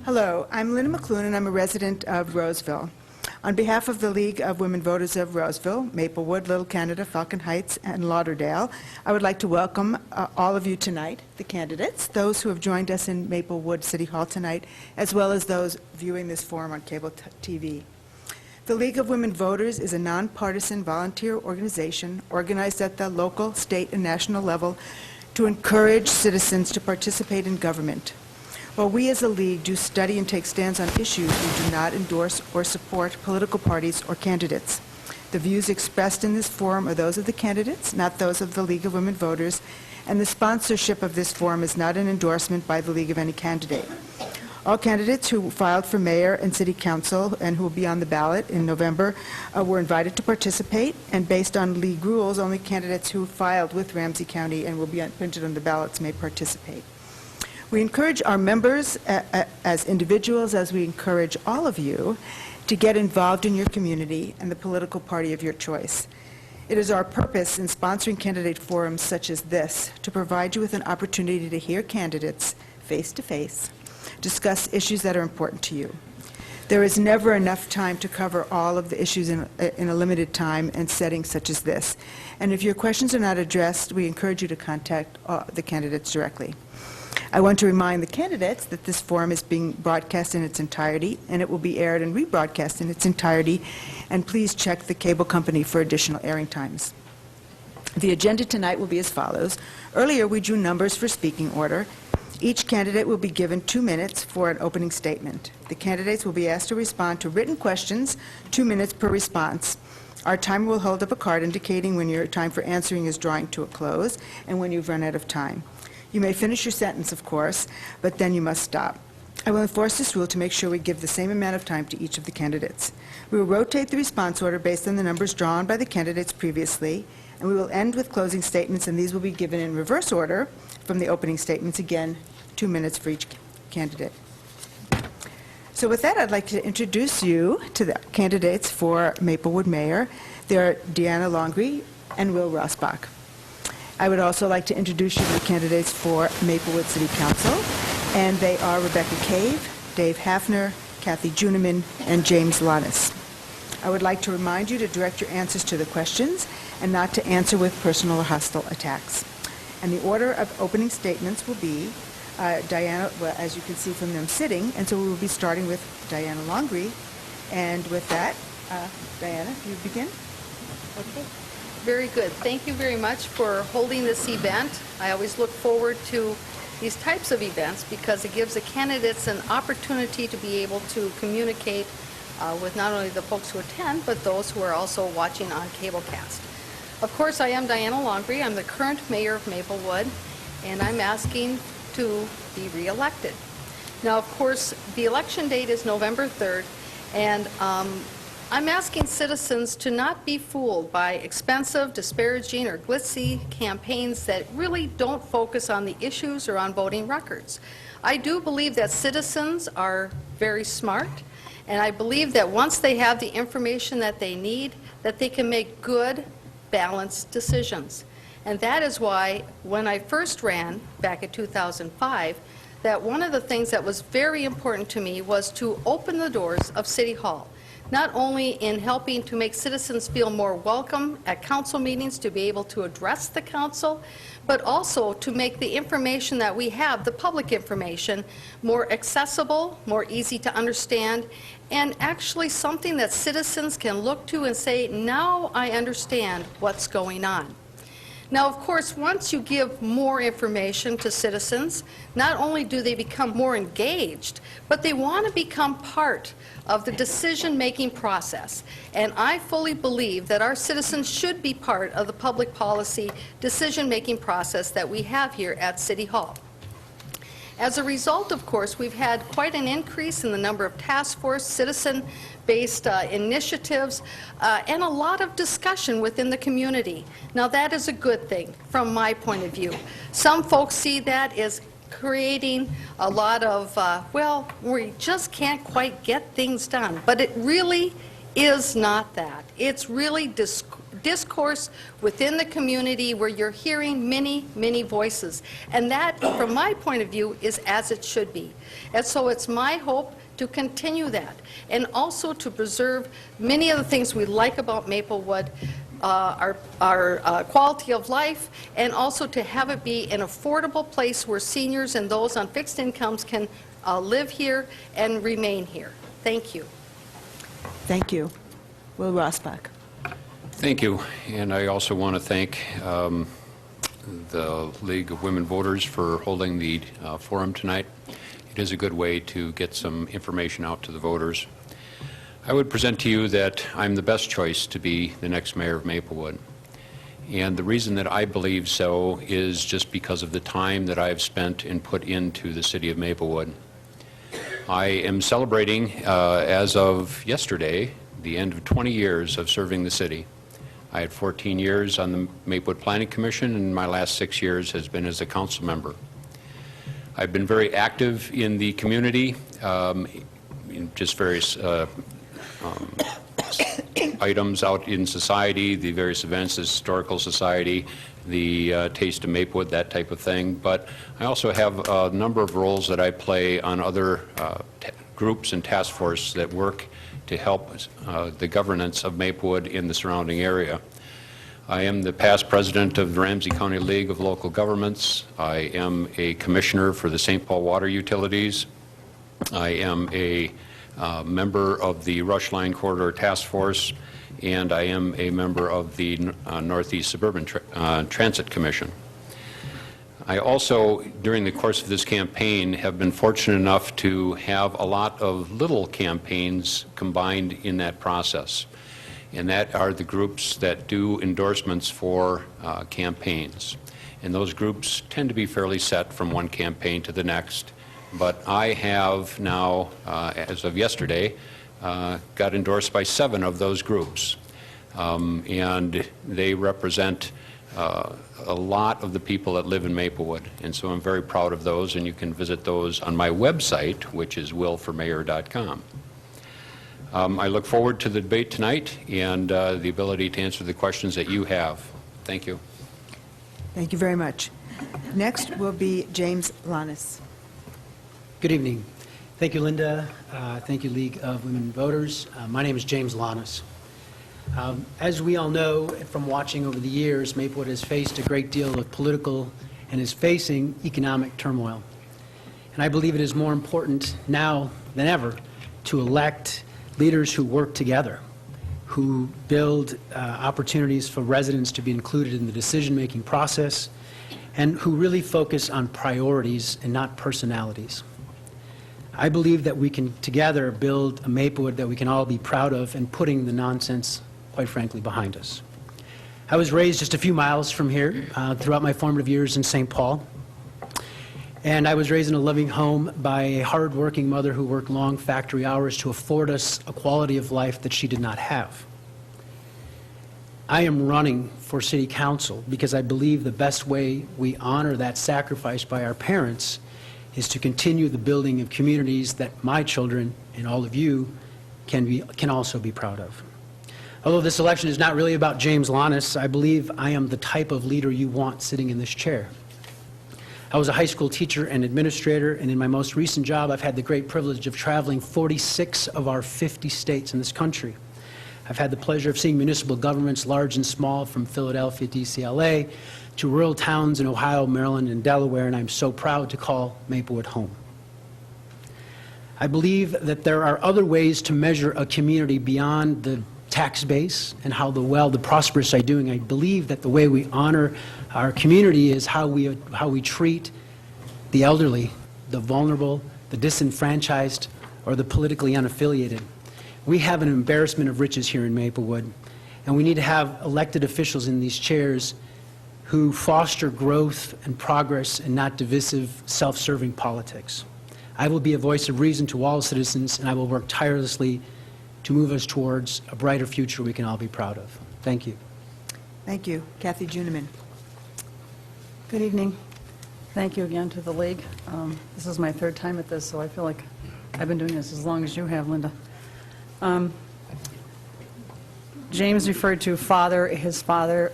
Hello, I'm Linda McClune, and I'm a resident of Roseville. On behalf of the League of Women Voters of Roseville, Maplewood, Little Canada, Falcon Heights, and Lauderdale, I would like to welcome all of you tonight, the candidates, those who have joined us in Maplewood City Hall tonight, as well as those viewing this forum on cable TV. The League of Women Voters is a nonpartisan volunteer organization organized at the local, state, and national level to encourage citizens to participate in government. While we as a league do study and take stands on issues, we do not endorse or support political parties or candidates. The views expressed in this forum are those of the candidates, not those of the League of Women Voters, and the sponsorship of this forum is not an endorsement by the League of any candidate. All candidates who filed for mayor and city council and who will be on the ballot in November were invited to participate, and based on league rules, only candidates who filed with Ramsey County and will be printed on the ballots may participate. We encourage our members as individuals, as we encourage all of you, to get involved in your community and the political party of your choice. It is our purpose in sponsoring candidate forums such as this to provide you with an opportunity to hear candidates face-to-face, discuss issues that are important to you. There is never enough time to cover all of the issues in a limited time and setting such as this. And if your questions are not addressed, we encourage you to contact the candidates directly. I want to remind the candidates that this forum is being broadcast in its entirety, and it will be aired and rebroadcast in its entirety, and please check the cable company for additional airing times. The agenda tonight will be as follows. Earlier, we drew numbers for speaking order. Each candidate will be given 2 minutes for an opening statement. The candidates will be asked to respond to written questions, 2 minutes per response. Our timer will hold up a card indicating when your time for answering is drawing to a close and when you've run out of time. You may finish your sentence, of course, but then you must stop. I will enforce this rule to make sure we give the same amount of time to each of the candidates. We will rotate the response order based on the numbers drawn by the candidates previously, and we will end with closing statements, and these will be given in reverse order from the opening statements. Again, 2 minutes for each candidate. So with that, I'd like to introduce you to the candidates for Maplewood Mayor. They are Deanna Longry and Will Rosbach. I would also like to introduce you to the candidates for Maplewood City Council, and they are Rebecca Cave, Dave Hafner, Kathy Juniman, and James Lannis. I would like to remind you to direct your answers to the questions and not to answer with personal or hostile attacks. And the order of opening statements will be Diana, well, as you can see from them sitting, and so we will be starting with Diana Longry. And with that, Diana, if you begin. Okay. Very good. Thank you very much for holding this event. I always look forward to these types of events because it gives the candidates an opportunity to be able to communicate with not only the folks who attend, but those who are also watching on cablecast. Of course, I am Diana Longry. I'm the current mayor of Maplewood, and I'm asking to be re-elected. Now, of course, the election date is November 3rd, and I'm asking citizens to not be fooled by expensive, disparaging, or glitzy campaigns that really don't focus on the issues or on voting records. I do believe that citizens are very smart, and I believe that once they have the information that they need, that they can make good, balanced decisions. And that is why, when I first ran back in 2005, that one of the things that was very important to me was to open the doors of City Hall. Not only in helping to make citizens feel more welcome at council meetings to be able to address the council, but also to make the information that we have, the public information, more accessible, more easy to understand, and actually something that citizens can look to and say, now I understand what's going on. Now, of course, once you give more information to citizens, not only do they become more engaged, but they want to become part of the decision-making process. And I fully believe that our citizens should be part of the public policy decision-making process that we have here at City Hall. As a result, of course, we've had quite an increase in the number of task force, citizen-based initiatives, and a lot of discussion within the community. Now, that is a good thing from my point of view. Some folks see that as creating a lot of, well, we just can't quite get things done. But it really is not that. It's really discourse within the community where you're hearing many, many voices. And that, from my point of view, is as it should be. And so it's my hope to continue that, and also to preserve many of the things we like about Maplewood, our quality of life, and also to have it be an affordable place where seniors and those on fixed incomes can live here and remain here. Thank you. Thank you. Will Rossbach. Thank you. And I also want to thank the League of Women Voters for holding the forum tonight. It is a good way to get some information out to the voters. I would present to you that I'm the best choice to be the next mayor of Maplewood. And the reason that I believe so is just because of the time that I have spent and put into the city of Maplewood. I am celebrating, as of yesterday, the end of 20 years of serving the city. I had 14 years on the Maplewood Planning Commission, and my last 6 years has been as a council member. I've been very active in the community, in just various items out in society, the various events, the Historical Society, the Taste of Maplewood, that type of thing. But I also have a number of roles that I play on other groups and task forces that work to help the governance of Maplewood in the surrounding area. I am the past president of the Ramsey County League of Local Governments. I am a commissioner for the St. Paul Water Utilities. I am a member of the Rush Line Corridor Task Force, and I am a member of the Northeast Suburban Transit Commission. I also, during the course of this campaign, have been fortunate enough to have a lot of little campaigns combined in that process. And that are the groups that do endorsements for campaigns. And those groups tend to be fairly set from one campaign to the next. But I have now, as of yesterday, got endorsed by 7 of those groups. And they represent a lot of the people that live in Maplewood. And so I'm very proud of those, and you can visit those on my website, which is willformayor.com. I look forward to the debate tonight and the ability to answer the questions that you have. Thank you. Thank you very much. Next will be James Lanis. Good evening. Thank you, Linda. Thank you, League of Women Voters. My name is James Lanis. As we all know from watching over the years, Maplewood has faced a great deal of political and is facing economic turmoil. And I believe it is more important now than ever to elect leaders who work together, who build opportunities for residents to be included in the decision-making process, and who really focus on priorities and not personalities. I believe that we can together build a Maplewood that we can all be proud of, and putting the nonsense, quite frankly, behind us. I was raised just a few miles from here throughout my formative years in St. Paul. And I was raised in a loving home by a hard-working mother who worked long factory hours to afford us a quality of life that she did not have. I am running for city council because I believe the best way we honor that sacrifice by our parents is to continue the building of communities that my children and all of you can also be proud of. Although this election is not really about James Lanis, I believe I am the type of leader you want sitting in this chair. I was a high school teacher and administrator, and in my most recent job, I've had the great privilege of traveling 46 of our 50 states in this country. I've had the pleasure of seeing municipal governments, large and small, from Philadelphia, D.C., L.A., to rural towns in Ohio, Maryland, and Delaware, and I'm so proud to call Maplewood home. I believe that there are other ways to measure a community beyond the tax base and how the prosperous are doing. I believe that the way we honor our community is how we treat the elderly, the vulnerable, the disenfranchised, or the politically unaffiliated. We have an embarrassment of riches here in Maplewood, and we need to have elected officials in these chairs who foster growth and progress and not divisive, self-serving politics. I will be a voice of reason to all citizens, and I will work tirelessly to move us towards a brighter future we can all be proud of. Thank you. Thank you. Kathy Juniman. Good evening. Thank you again to the League. This is my 3rd time at this, so I feel like I've been doing this as long as you have, Linda. James referred to his father,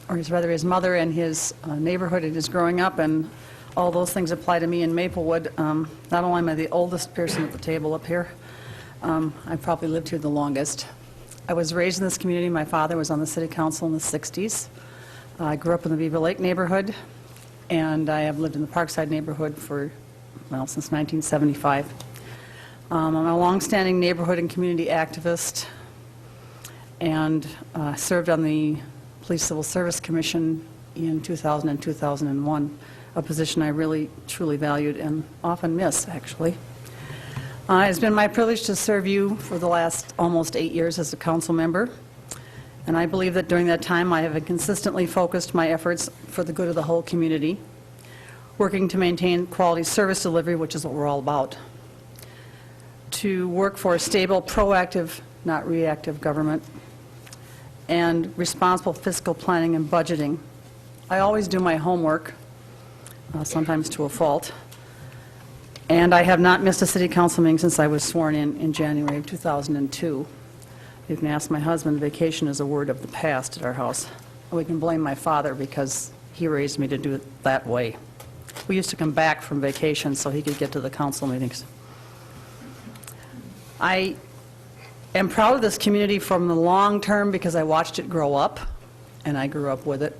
or his mother and his neighborhood and his growing up, and all those things apply to me in Maplewood. Not only am I the oldest person at the table up here, I've probably lived here the longest. I was raised in this community. My father was on the city council in the 60s. I grew up in the Beaver Lake neighborhood, and I have lived in the Parkside neighborhood since 1975. I'm a longstanding neighborhood and community activist, and served on the Police Civil Service Commission in 2000 and 2001, a position I really, truly valued and often miss, actually. It's been my privilege to serve you for the last almost 8 years as a council member, and I believe that during that time I have consistently focused my efforts for the good of the whole community, working to maintain quality service delivery, which is what we're all about, to work for a stable, proactive, not reactive government, and responsible fiscal planning and budgeting. I always do my homework, sometimes to a fault, and I have not missed a city council meeting since I was sworn in January of 2002. You can ask my husband, vacation is a word of the past at our house. We can blame my father because he raised me to do it that way. We used to come back from vacation so he could get to the council meetings. I am proud of this community from the long term because I watched it grow up, and I grew up with it.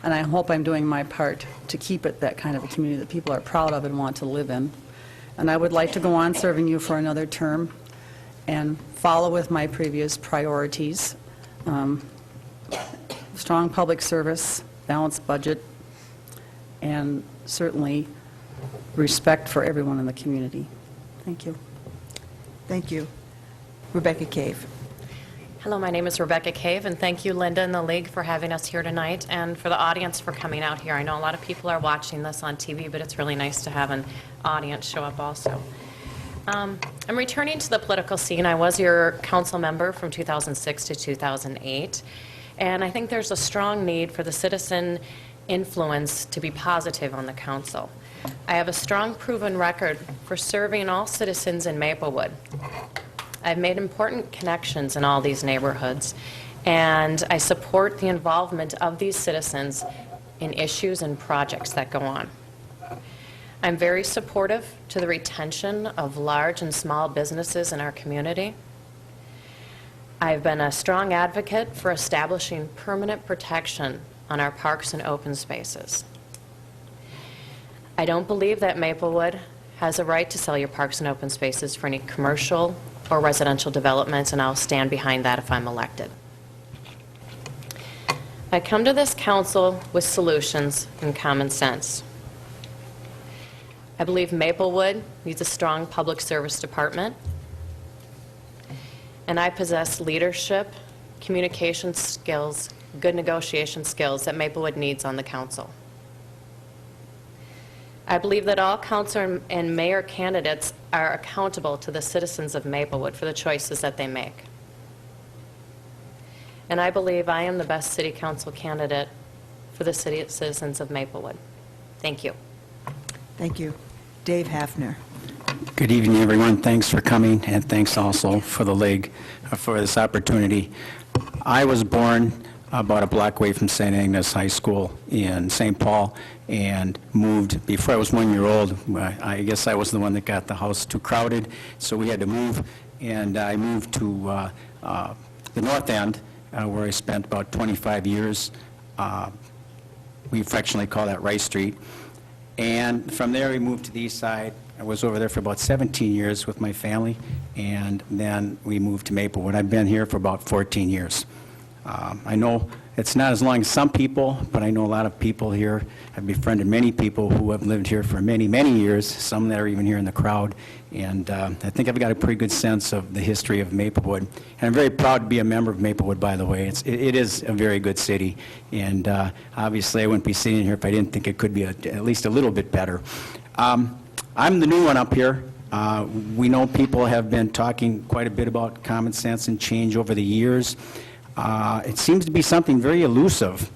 And I hope I'm doing my part to keep it that kind of a community that people are proud of and want to live in. And I would like to go on serving you for another term and follow with my previous priorities. Strong public service, balanced budget, and certainly respect for everyone in the community. Thank you. Thank you. Rebecca Cave. Hello, my name is Rebecca Cave, and thank you, Linda and the League, for having us here tonight, and for the audience for coming out here. I know a lot of people are watching this on TV, but it's really nice to have an audience show up also. I'm returning to the political scene. I was your council member from 2006 to 2008, and I think there's a strong need for the citizen influence to be positive on the council. I have a strong proven record for serving all citizens in Maplewood. I've made important connections in all these neighborhoods, and I support the involvement of these citizens in issues and projects that go on. I'm very supportive to the retention of large and small businesses in our community. I've been a strong advocate for establishing permanent protection on our parks and open spaces. I don't believe that Maplewood has a right to sell your parks and open spaces for any commercial or residential developments, and I'll stand behind that if I'm elected. I come to this council with solutions and common sense. I believe Maplewood needs a strong public service department, and I possess leadership, communication skills, good negotiation skills that Maplewood needs on the council. I believe that all council and mayor candidates are accountable to the citizens of Maplewood for the choices that they make. And I believe I am the best city council candidate for the citizens of Maplewood. Thank you. Thank you. Dave Hafner. Good evening, everyone. Thanks for coming, and thanks also for the League for this opportunity. I was born about a block away from St. Agnes High School in St. Paul, and moved before I was 1 year old. I guess I was the one that got the house too crowded, so we had to move, and I moved to the north end, where I spent about 25 years. We affectionately call that Rice Street. And from there, we moved to the east side. I was over there for about 17 years with my family, and then we moved to Maplewood. I've been here for about 14 years. I know it's not as long as some people, but I know a lot of people here. I've befriended many people who have lived here for many, many years, some that are even here in the crowd, and I think I've got a pretty good sense of the history of Maplewood. And I'm very proud to be a member of Maplewood, by the way. It is a very good city, and obviously I wouldn't be sitting here if I didn't think it could be at least a little bit better. I'm the new one up here. We know people have been talking quite a bit about common sense and change over the years. It seems to be something very elusive.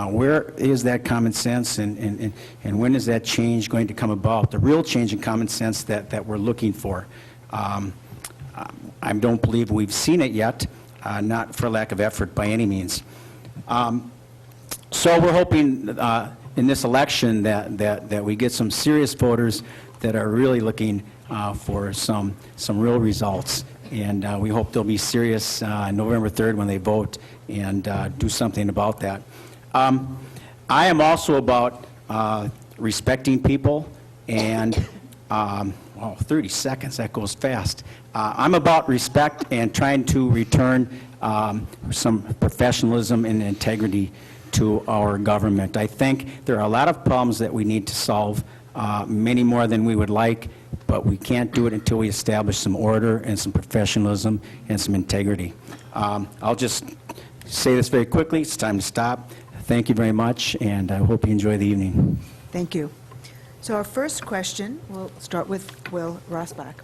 Where is that common sense, and when is that change going to come about, the real change in common sense that we're looking for? I don't believe we've seen it yet. not for lack of effort by any means. So we're hoping in this election that we get some serious voters that are really looking for some real results. And we hope they'll be serious November 3rd when they vote and do something about that. I am also about respecting people and, 30 seconds, that goes fast. I'm about respect and trying to return some professionalism and integrity to our government. I think there are a lot of problems that we need to solve, many more than we would like, but we can't do it until we establish some order and some professionalism and some integrity. I'll just say this very quickly. It's time to stop. Thank you very much, and I hope you enjoy the evening. Thank you. So our first question, we'll start with Will Rosbach.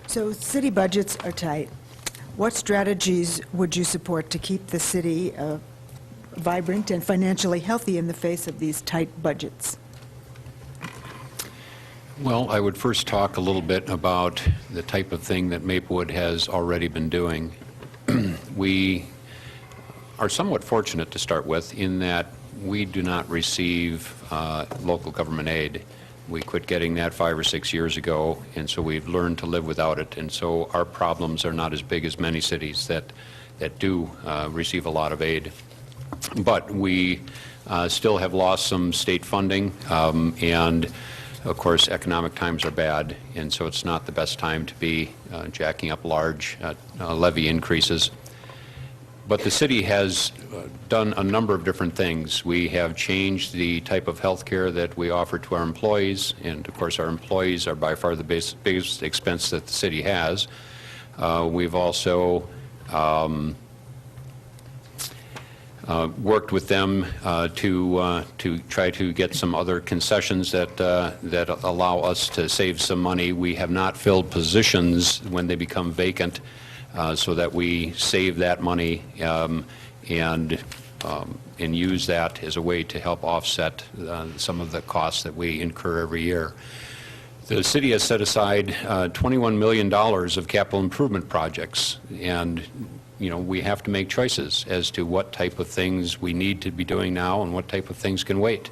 So city budgets are tight. What strategies would you support to keep the city vibrant and financially healthy in the face of these tight budgets? Well, I would first talk a little bit about the type of thing that Maplewood has already been doing. We are somewhat fortunate to start with in that we do not receive local government aid. We quit getting that 5 or 6 years ago, and so we've learned to live without it. And so our problems are not as big as many cities that do receive a lot of aid. But we still have lost some state funding, and of course economic times are bad, and so it's not the best time to be jacking up large levy increases. But the city has done a number of different things. We have changed the type of health care that we offer to our employees, and of course our employees are by far the biggest expense that the city has. We've also worked with them to try to get some other concessions that allow us to save some money. We have not filled positions when they become vacant, so that we save that money and use that as a way to help offset some of the costs that we incur every year. The city has set aside $21 million of capital improvement projects, and we have to make choices as to what type of things we need to be doing now and what type of things can wait.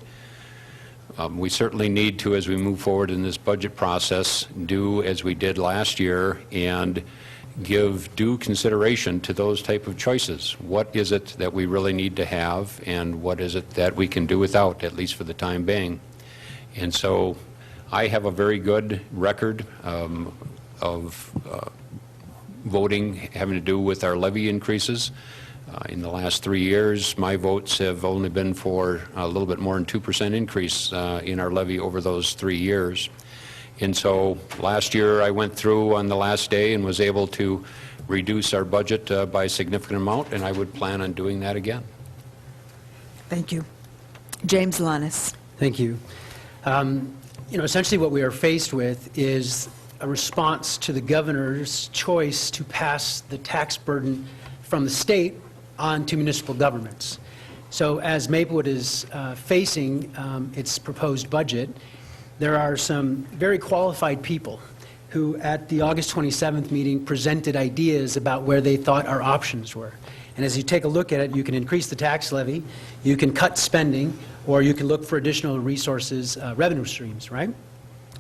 We certainly need to, as we move forward in this budget process, do as we did last year and give due consideration to those type of choices. What is it that we really need to have, and what is it that we can do without, at least for the time being? And so I have a very good record of voting having to do with our levy increases. In the last 3 years, my votes have only been for a little bit more than 2% increase in our levy over those 3 years. And so last year I went through on the last day and was able to reduce our budget by a significant amount, and I would plan on doing that again. Thank you. James Lanis. Thank you. Essentially what we are faced with is a response to the governor's choice to pass the tax burden from the state on to municipal governments. So as Maplewood is facing its proposed budget, there are some very qualified people who at the August 27th meeting presented ideas about where they thought our options were. And as you take a look at it, you can increase the tax levy, you can cut spending, or you can look for additional resources, revenue streams, right?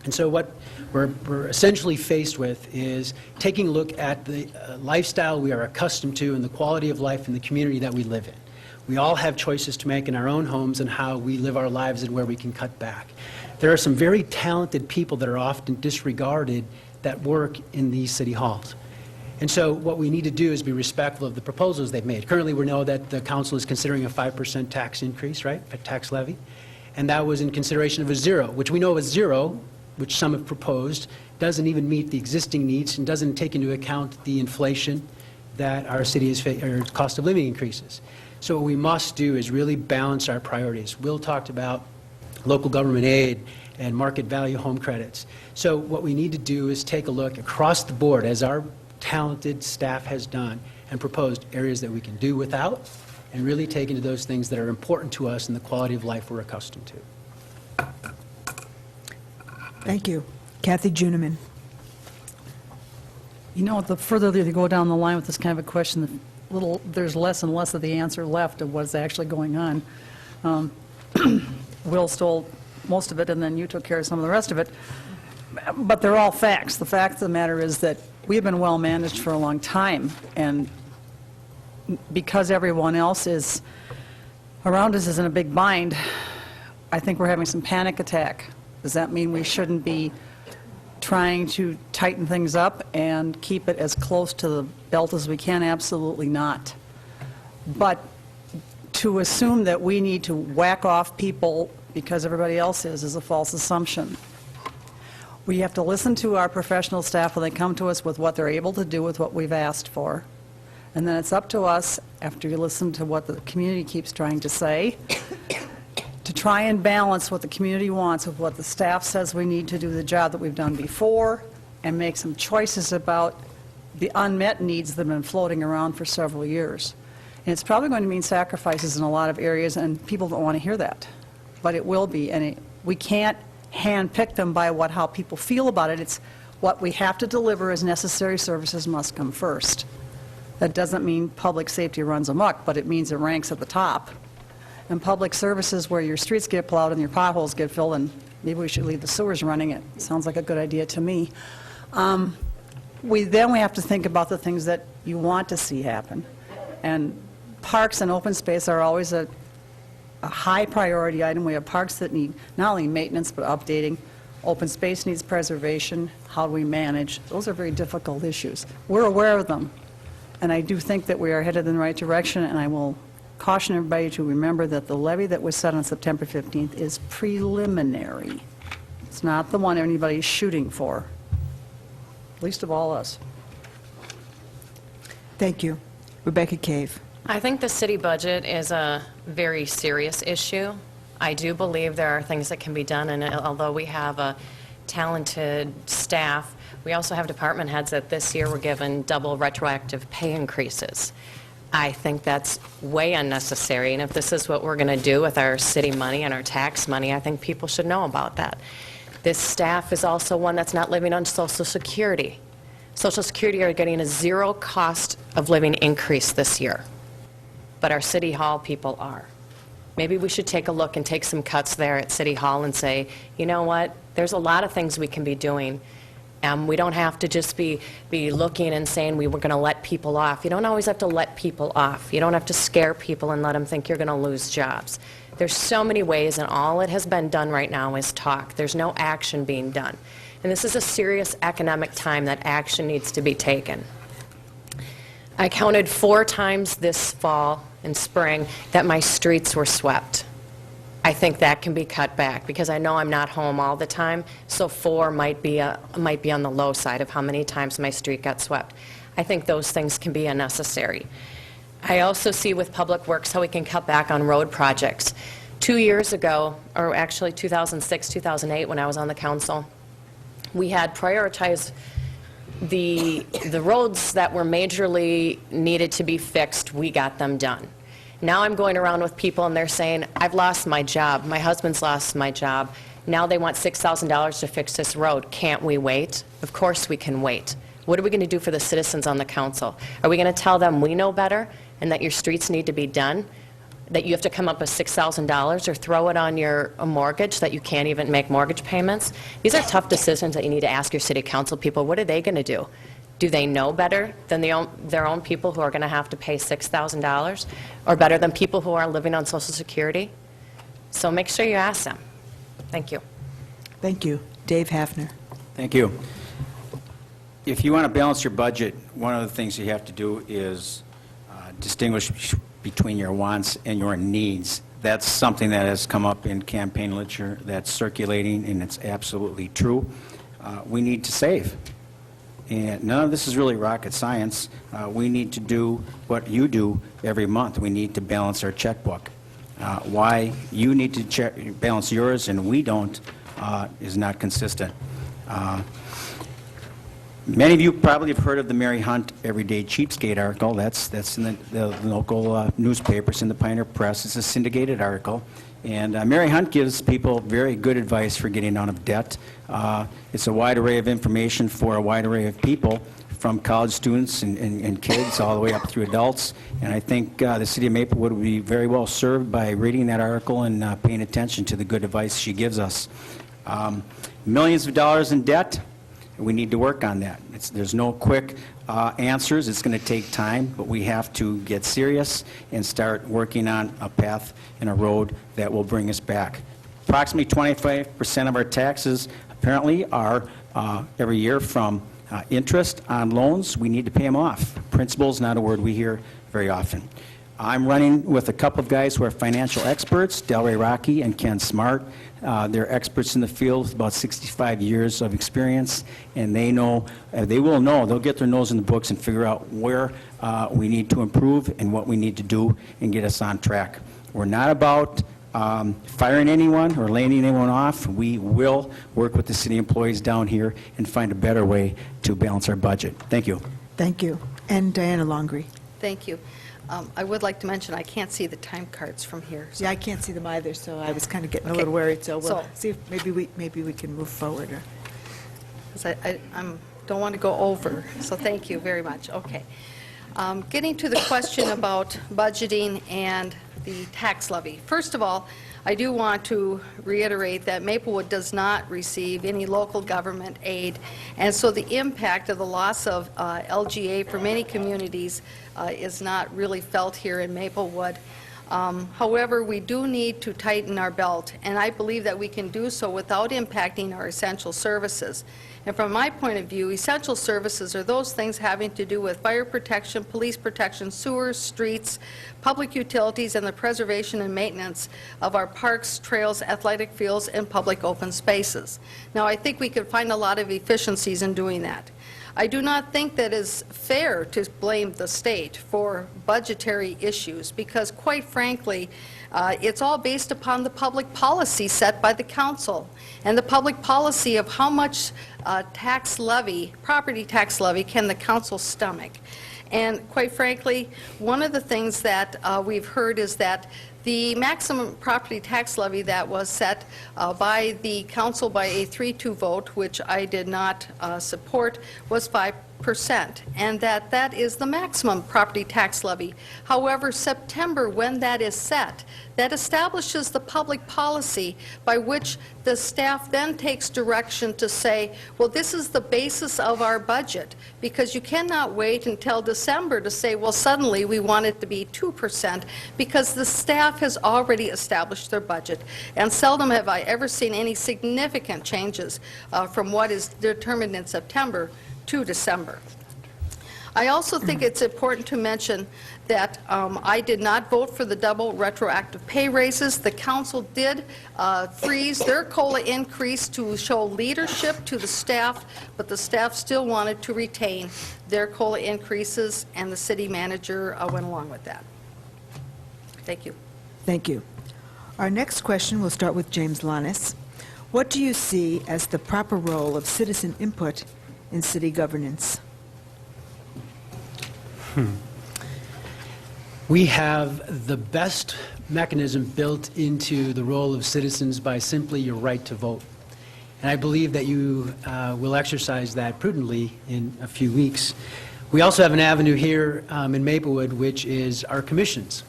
And so what we're essentially faced with is taking a look at the lifestyle we are accustomed to and the quality of life in the community that we live in. We all have choices to make in our own homes and how we live our lives and where we can cut back. There are some very talented people that are often disregarded that work in these city halls. And so what we need to do is be respectful of the proposals they've made. Currently, we know that the council is considering a 5% tax increase, right, a tax levy, and that was in consideration of a 0, which we know is 0, which some have proposed, doesn't even meet the existing needs and doesn't take into account the inflation that our city is or cost of living increases. So what we must do is really balance our priorities. Will talked about local government aid and market value home credits. So what we need to do is take a look across the board, as our talented staff has done, and proposed areas that we can do without, and really take into those things that are important to us and the quality of life we're accustomed to. Thank you. Kathy Juniman. The further you go down the line with this kind of a question, there's less and less of the answer left of what's actually going on. Will stole most of it, and then you took care of some of the rest of it. But they're all facts. The fact of the matter is that we've been well managed for a long time, and because everyone else is around us is in a big bind, I think we're having some panic attack. Does that mean we shouldn't be trying to tighten things up and keep it as close to the belt as we can? Absolutely not. But to assume that we need to whack off people because everybody else is a false assumption. We have to listen to our professional staff when they come to us with what they're able to do with what we've asked for. And then it's up to us, after you listen to what the community keeps trying to say, to try and balance what the community wants with what the staff says we need to do the job that we've done before, and make some choices about the unmet needs that have been floating around for several years. And it's probably going to mean sacrifices in a lot of areas, and people don't want to hear that. But it will be, and we can't handpick them by how people feel about it. It's what we have to deliver as necessary services must come first. That doesn't mean public safety runs amok, but it means it ranks at the top. And public services where your streets get plowed and your potholes get filled, and maybe we should leave the sewers running. It sounds like a good idea to me. We have to think about the things that you want to see happen. And parks and open space are always a high priority item. We have parks that need not only maintenance but updating. Open space needs preservation. How do we manage? Those are very difficult issues. We're aware of them. And I do think that we are headed in the right direction, and I will caution everybody to remember that the levy that was set on September 15th is preliminary. It's not the one anybody's shooting for, least of all us. Thank you. Rebecca Cave. I think the city budget is a very serious issue. I do believe there are things that can be done, and although we have a talented staff, we also have department heads that this year were given double retroactive pay increases. I think that's way unnecessary, and if this is what we're going to do with our city money and our tax money, I think people should know about that. This staff is also one that's not living on Social Security. Social Security are getting a zero cost of living increase this year, but our City Hall people are. Maybe we should take a look and take some cuts there at City Hall and say, you know what, there's a lot of things we can be doing. We don't have to just be looking and saying we were going to let people off. You don't always have to let people off. You don't have to scare people and let them think you're going to lose jobs. There's so many ways, and all it has been done right now is talk. There's no action being done. And this is a serious economic time that action needs to be taken. I counted 4 times this fall and spring that my streets were swept. I think that can be cut back because I know I'm not home all the time, so 4 might be on the low side of how many times my street got swept. I think those things can be unnecessary. I also see with Public Works how we can cut back on road projects. 2 years ago, or actually 2006, 2008, when I was on the council, we had prioritized the roads that were majorly needed to be fixed. We got them done. Now I'm going around with people and they're saying, I've lost my job, my husband's lost my job, now they want $6,000 to fix this road. Can't we wait? Of course we can wait. What are we going to do for the citizens on the council? Are we going to tell them we know better and that your streets need to be done? That you have to come up with $6,000 or throw it on your mortgage that you can't even make mortgage payments? These are tough decisions that you need to ask your city council people. What are they going to do? Do they know better than their own people who are going to have to pay $6,000, or better than people who are living on Social Security? So make sure you ask them. Thank you. Thank you. Dave Hafner. Thank you. If you want to balance your budget, one of the things you have to do is distinguish between your wants and your needs. That's something that has come up in campaign literature that's circulating, and it's absolutely true. We need to save. And none of this is really rocket science. We need to do what you do every month. We need to balance our checkbook. Why you need to balance yours and we don't is not consistent. Many of you probably have heard of the Mary Hunt Everyday Cheapskate article. That's in the local newspapers, in the Pioneer Press. It's a syndicated article. And Mary Hunt gives people very good advice for getting out of debt. It's a wide array of information for a wide array of people, from college students and kids all the way up through adults. And I think the city of Maplewood would be very well served by reading that article and paying attention to the good advice she gives us. Millions of dollars in debt. We need to work on that. There's no quick answers. It's going to take time, but we have to get serious and start working on a path and a road that will bring us back. Approximately 25% of our taxes apparently are every year from interest on loans. We need to pay them off. Principal is not a word we hear very often. I'm running with a couple of guys who are financial experts, Delray Rocky and Ken Smart. They're experts in the field with about 65 years of experience, and they know, they'll get their nose in the books and figure out where we need to improve and what we need to do and get us on track. We're not about firing anyone or laying anyone off. We will work with the city employees down here and find a better way to balance our budget. Thank you. Thank you. And Diana Longry. Thank you. I would like to mention, I can't see the time cards from here. So Yeah, I can't see them either, so I was kind of getting a little worried, so we'll So- see if maybe we can move forward. 'cause I don't want to go over, so thank you very much. Okay. Getting to the question about budgeting and the tax levy. First of all, I do want to reiterate that Maplewood does not receive any local government aid, and so the impact of the loss of LGA for many communities is not really felt here in Maplewood. However, we do need to tighten our belt, and I believe that we can do so without impacting our essential services. And from my point of view, essential services are those things having to do with fire protection, police protection, sewers, streets, public utilities, and the preservation and maintenance of our parks, trails, athletic fields, and public open spaces. Now, I think we could find a lot of efficiencies in doing that. I do not think that it's fair to blame the state for budgetary issues because, quite frankly, it's all based upon the public policy set by the council and the public policy of how much tax levy, property tax levy, can the council stomach. And quite frankly, one of the things that we've heard is that the maximum property tax levy that was set by the council by a 3-2 vote, which I did not support, was 5%, and that is the maximum property tax levy. However, September, when that is set, that establishes the public policy by which the staff then takes direction to say, well, this is the basis of our budget, because you cannot wait until December to say, well, suddenly we want it to be 2%, because the staff has already established their budget, and seldom have I ever seen any significant changes from what is determined in September to December. I also think it's important to mention that I did not vote for the double retroactive pay raises. The council did freeze their COLA increase to show leadership to the staff, but the staff still wanted to retain their COLA increases, and the city manager went along with that. Thank you. Thank you. Our next question will start with James Lanis. What do you see as the proper role of citizen input in city governance? We have the best mechanism built into the role of citizens by simply your right to vote. And I believe that you will exercise that prudently in a few weeks. We also have an avenue here in Maplewood, which is our commissions.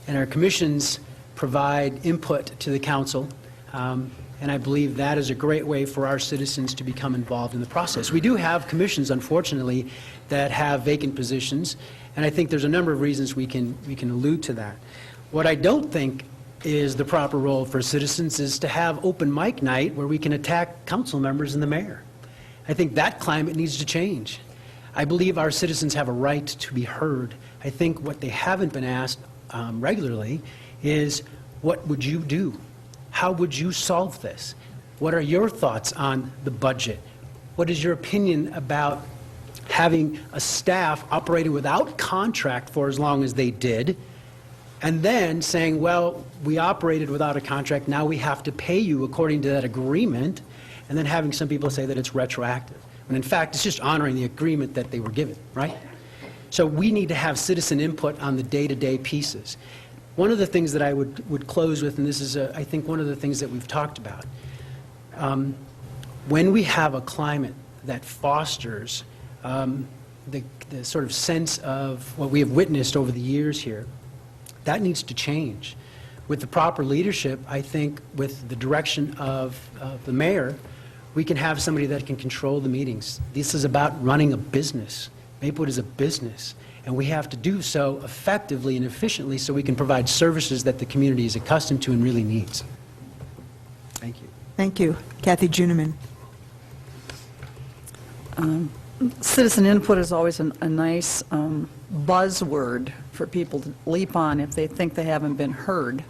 And our commissions provide input to the council, and I believe that is a great way for our citizens to become involved in the process. We do have commissions, unfortunately, that have vacant positions, and I think there's a number of reasons we can allude to that. What I don't think is the proper role for citizens is to have open mic night where we can attack council members and the mayor. I think that climate needs to change. I believe our citizens have a right to be heard. I think what they haven't been asked regularly is, what would you do? How would you solve this? What are your thoughts on the budget? What is your opinion about having a staff operating without contract for as long as they did, and then saying, well, we operated without a contract, now we have to pay you according to that agreement, and then having some people say that it's retroactive. When in fact, it's just honoring the agreement that they were given, right? So we need to have citizen input on the day-to-day pieces. One of the things that I would close with, and this is, I think, one of the things that we've talked about, when we have a climate that fosters the sort of sense of what we have witnessed over the years here. That needs to change. With the proper leadership, I think with the direction of the mayor, we can have somebody that can control the meetings. This is about running a business. Maplewood is a business, and we have to do so effectively and efficiently so we can provide services that the community is accustomed to and really needs. Thank you. Thank you. Kathy Juniman. Citizen input is always a nice buzzword for people to leap on if they think they haven't been heard.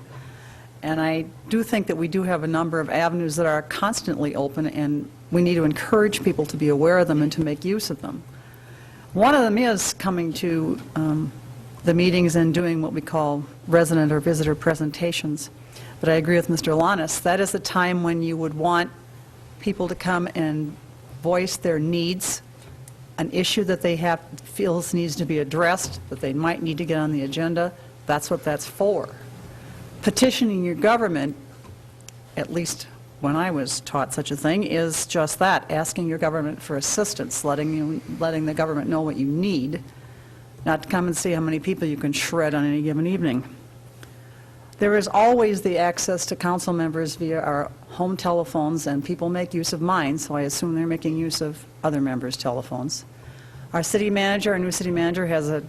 And I do think that we do have a number of avenues that are constantly open, and we need to encourage people to be aware of them and to make use of them. One of them is coming to the meetings and doing what we call resident or visitor presentations. But I agree with Mr. Lanis. That is the time when you would want people to come and voice their needs, an issue that they feels needs to be addressed, that they might need to get on the agenda. That's what that's for. Petitioning your government, at least when I was taught such a thing, is just that, asking your government for assistance, letting the government know what you need, not to come and see how many people you can shred on any given evening. There is always the access to council members via our home telephones, and people make use of mine, so I assume they're making use of other members' telephones. Our city manager, our new city manager, has a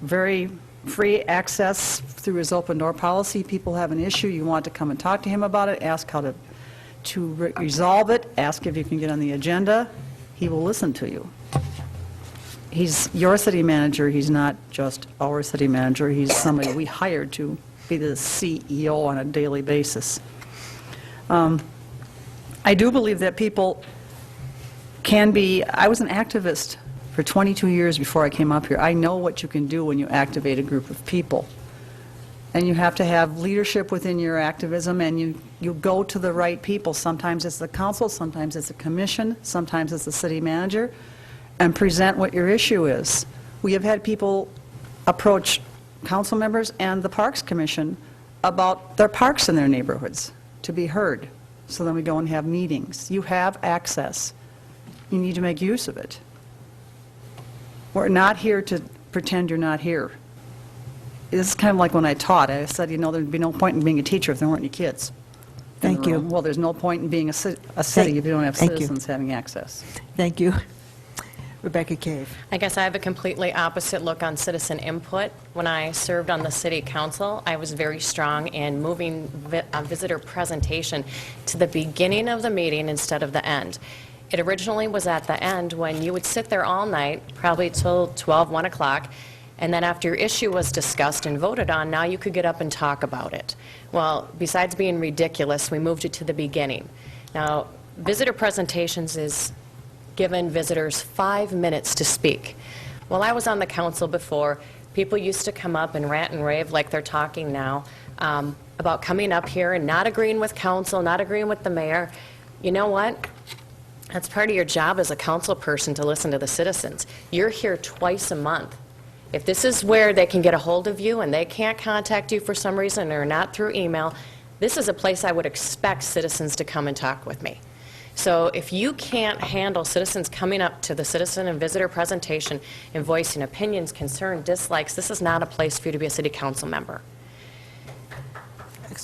very free access through his open door policy. People have an issue, you want to come and talk to him about it, ask how to resolve it, ask if you can get on the agenda. He will listen to you. He's your city manager, he's not just our city manager, he's somebody we hired to be the CEO on a daily basis. I do believe that people can be, I was an activist for 22 years before I came up here. I know what you can do when you activate a group of people. And you have to have leadership within your activism, and you go to the right people. Sometimes it's the council, sometimes it's a commission, sometimes it's the city manager, and present what your issue is. We have had people approach council members and the Parks Commission about their parks in their neighborhoods to be heard. So then we go and have meetings. You have access. You need to make use of it. We're not here to pretend you're not here. This is kind of like when I taught. I said, you know, there'd be no point in being a teacher if there weren't any kids. Thank you. Well, there's no point in being a city if you don't have Thank you. citizens having access. Thank you. Rebecca Cave. I guess I have a completely opposite look on citizen input. When I served on the city council, I was very strong in moving visitor presentation to the beginning of the meeting instead of the end. It originally was at the end when you would sit there all night, probably till 12, 1 o'clock, and then after your issue was discussed and voted on, now you could get up and talk about it. Well, besides being ridiculous, we moved it to the beginning. Now, visitor presentations is given visitors 5 minutes to speak. While I was on the council before, people used to come up and rant and rave like they're talking now about coming up here and not agreeing with council, not agreeing with the mayor. You know what? That's part of your job as a council person to listen to the citizens. You're here twice a month. If this is where they can get a hold of you and they can't contact you for some reason or not through email, this is a place I would expect citizens to come and talk with me. So if you can't handle citizens coming up to the citizen and visitor presentation and voicing opinions, concern, dislikes, this is not a place for you to be a city council member.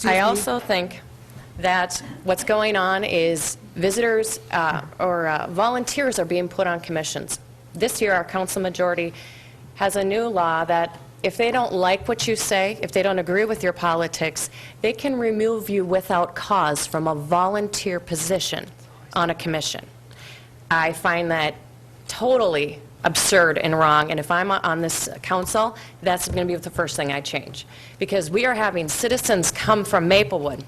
I also think that what's going on is visitors or volunteers are being put on commissions. This year, our council majority has a new law that if they don't like what you say, if they don't agree with your politics, they can remove you without cause from a volunteer position on a commission. I find that totally absurd and wrong, and if I'm on this council, that's going to be the first thing I change. Because we are having citizens come from Maplewood,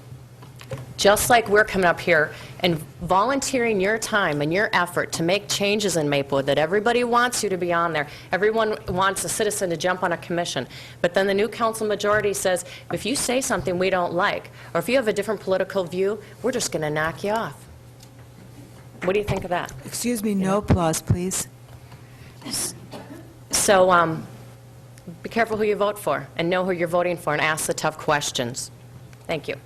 just like we're coming up here and volunteering your time and your effort to make changes in Maplewood, that everybody wants you to be on there. Everyone wants a citizen to jump on a commission. But then the new council majority says, if you say something we don't like, or if you have a different political view, we're just going to knock you off. What do you think of that? Excuse me, no applause, please. So be careful who you vote for, and know who you're voting for, and ask the tough questions. Thank you.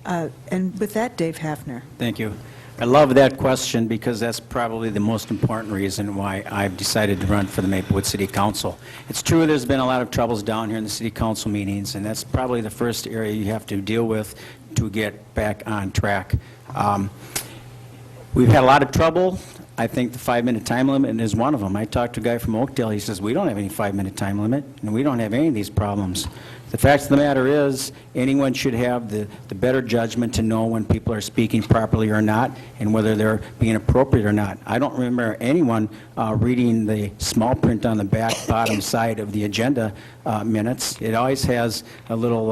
And with that, Dave Hafner. Thank you. I love that question because that's probably the most important reason why I've decided to run for the Maplewood City Council. It's true there's been a lot of troubles down here in the city council meetings, and that's probably the first area you have to deal with to get back on track. We've had a lot of trouble. I think the 5-minute time limit is one of them. I talked to a guy from Oakdale. He says, we don't have any 5-minute time limit, and we don't have any of these problems. The fact of the matter is, anyone should have the better judgment to know when people are speaking properly or not, and whether they're being appropriate or not. I don't remember anyone reading the small print on the back bottom side of the agenda minutes. It always has a little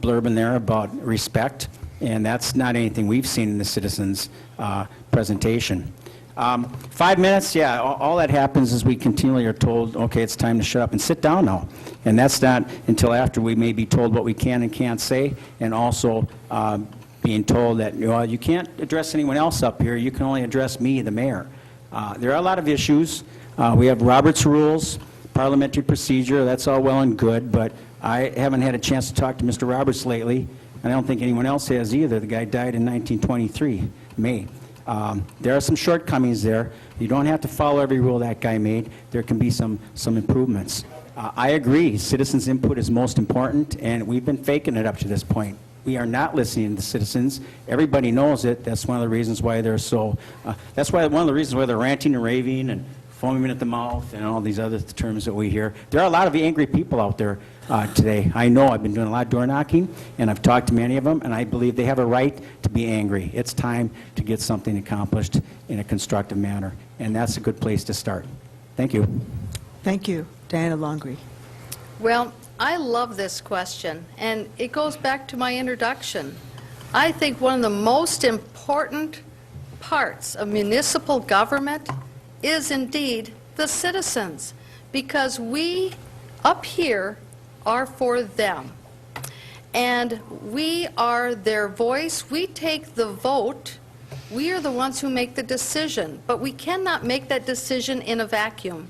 blurb in there about respect, and that's not anything we've seen in the citizens' presentation. 5 minutes, yeah, all that happens is we continually are told, okay, it's time to shut up and sit down now. And that's not until after we may be told what we can and can't say, and also being told that, well, you can't address anyone else up here, you can only address me, the mayor. There are a lot of issues. We have Robert's rules, parliamentary procedure, that's all well and good, but I haven't had a chance to talk to Mr. Roberts lately, and I don't think anyone else has either. The guy died in 1923, May. There are some shortcomings there. You don't have to follow every rule that guy made. There can be some improvements. I agree, citizens' input is most important, and we've been faking it up to this point. We are not listening to the citizens. Everybody knows it. That's one of the reasons why they're so, that's why one of the reasons why they're ranting and raving and foaming at the mouth and all these other terms that we hear. There are a lot of angry people out there today. I know I've been doing a lot of door knocking, and I've talked to many of them, and I believe they have a right to be angry. It's time to get something accomplished in a constructive manner, and that's a good place to start. Thank you. Thank you. Diana Longley. Well, I love this question, and it goes back to my introduction. I think one of the most important parts of municipal government is indeed the citizens, because we up here are for them. And we are their voice. We take the vote. We are the ones who make the decision, but we cannot make that decision in a vacuum.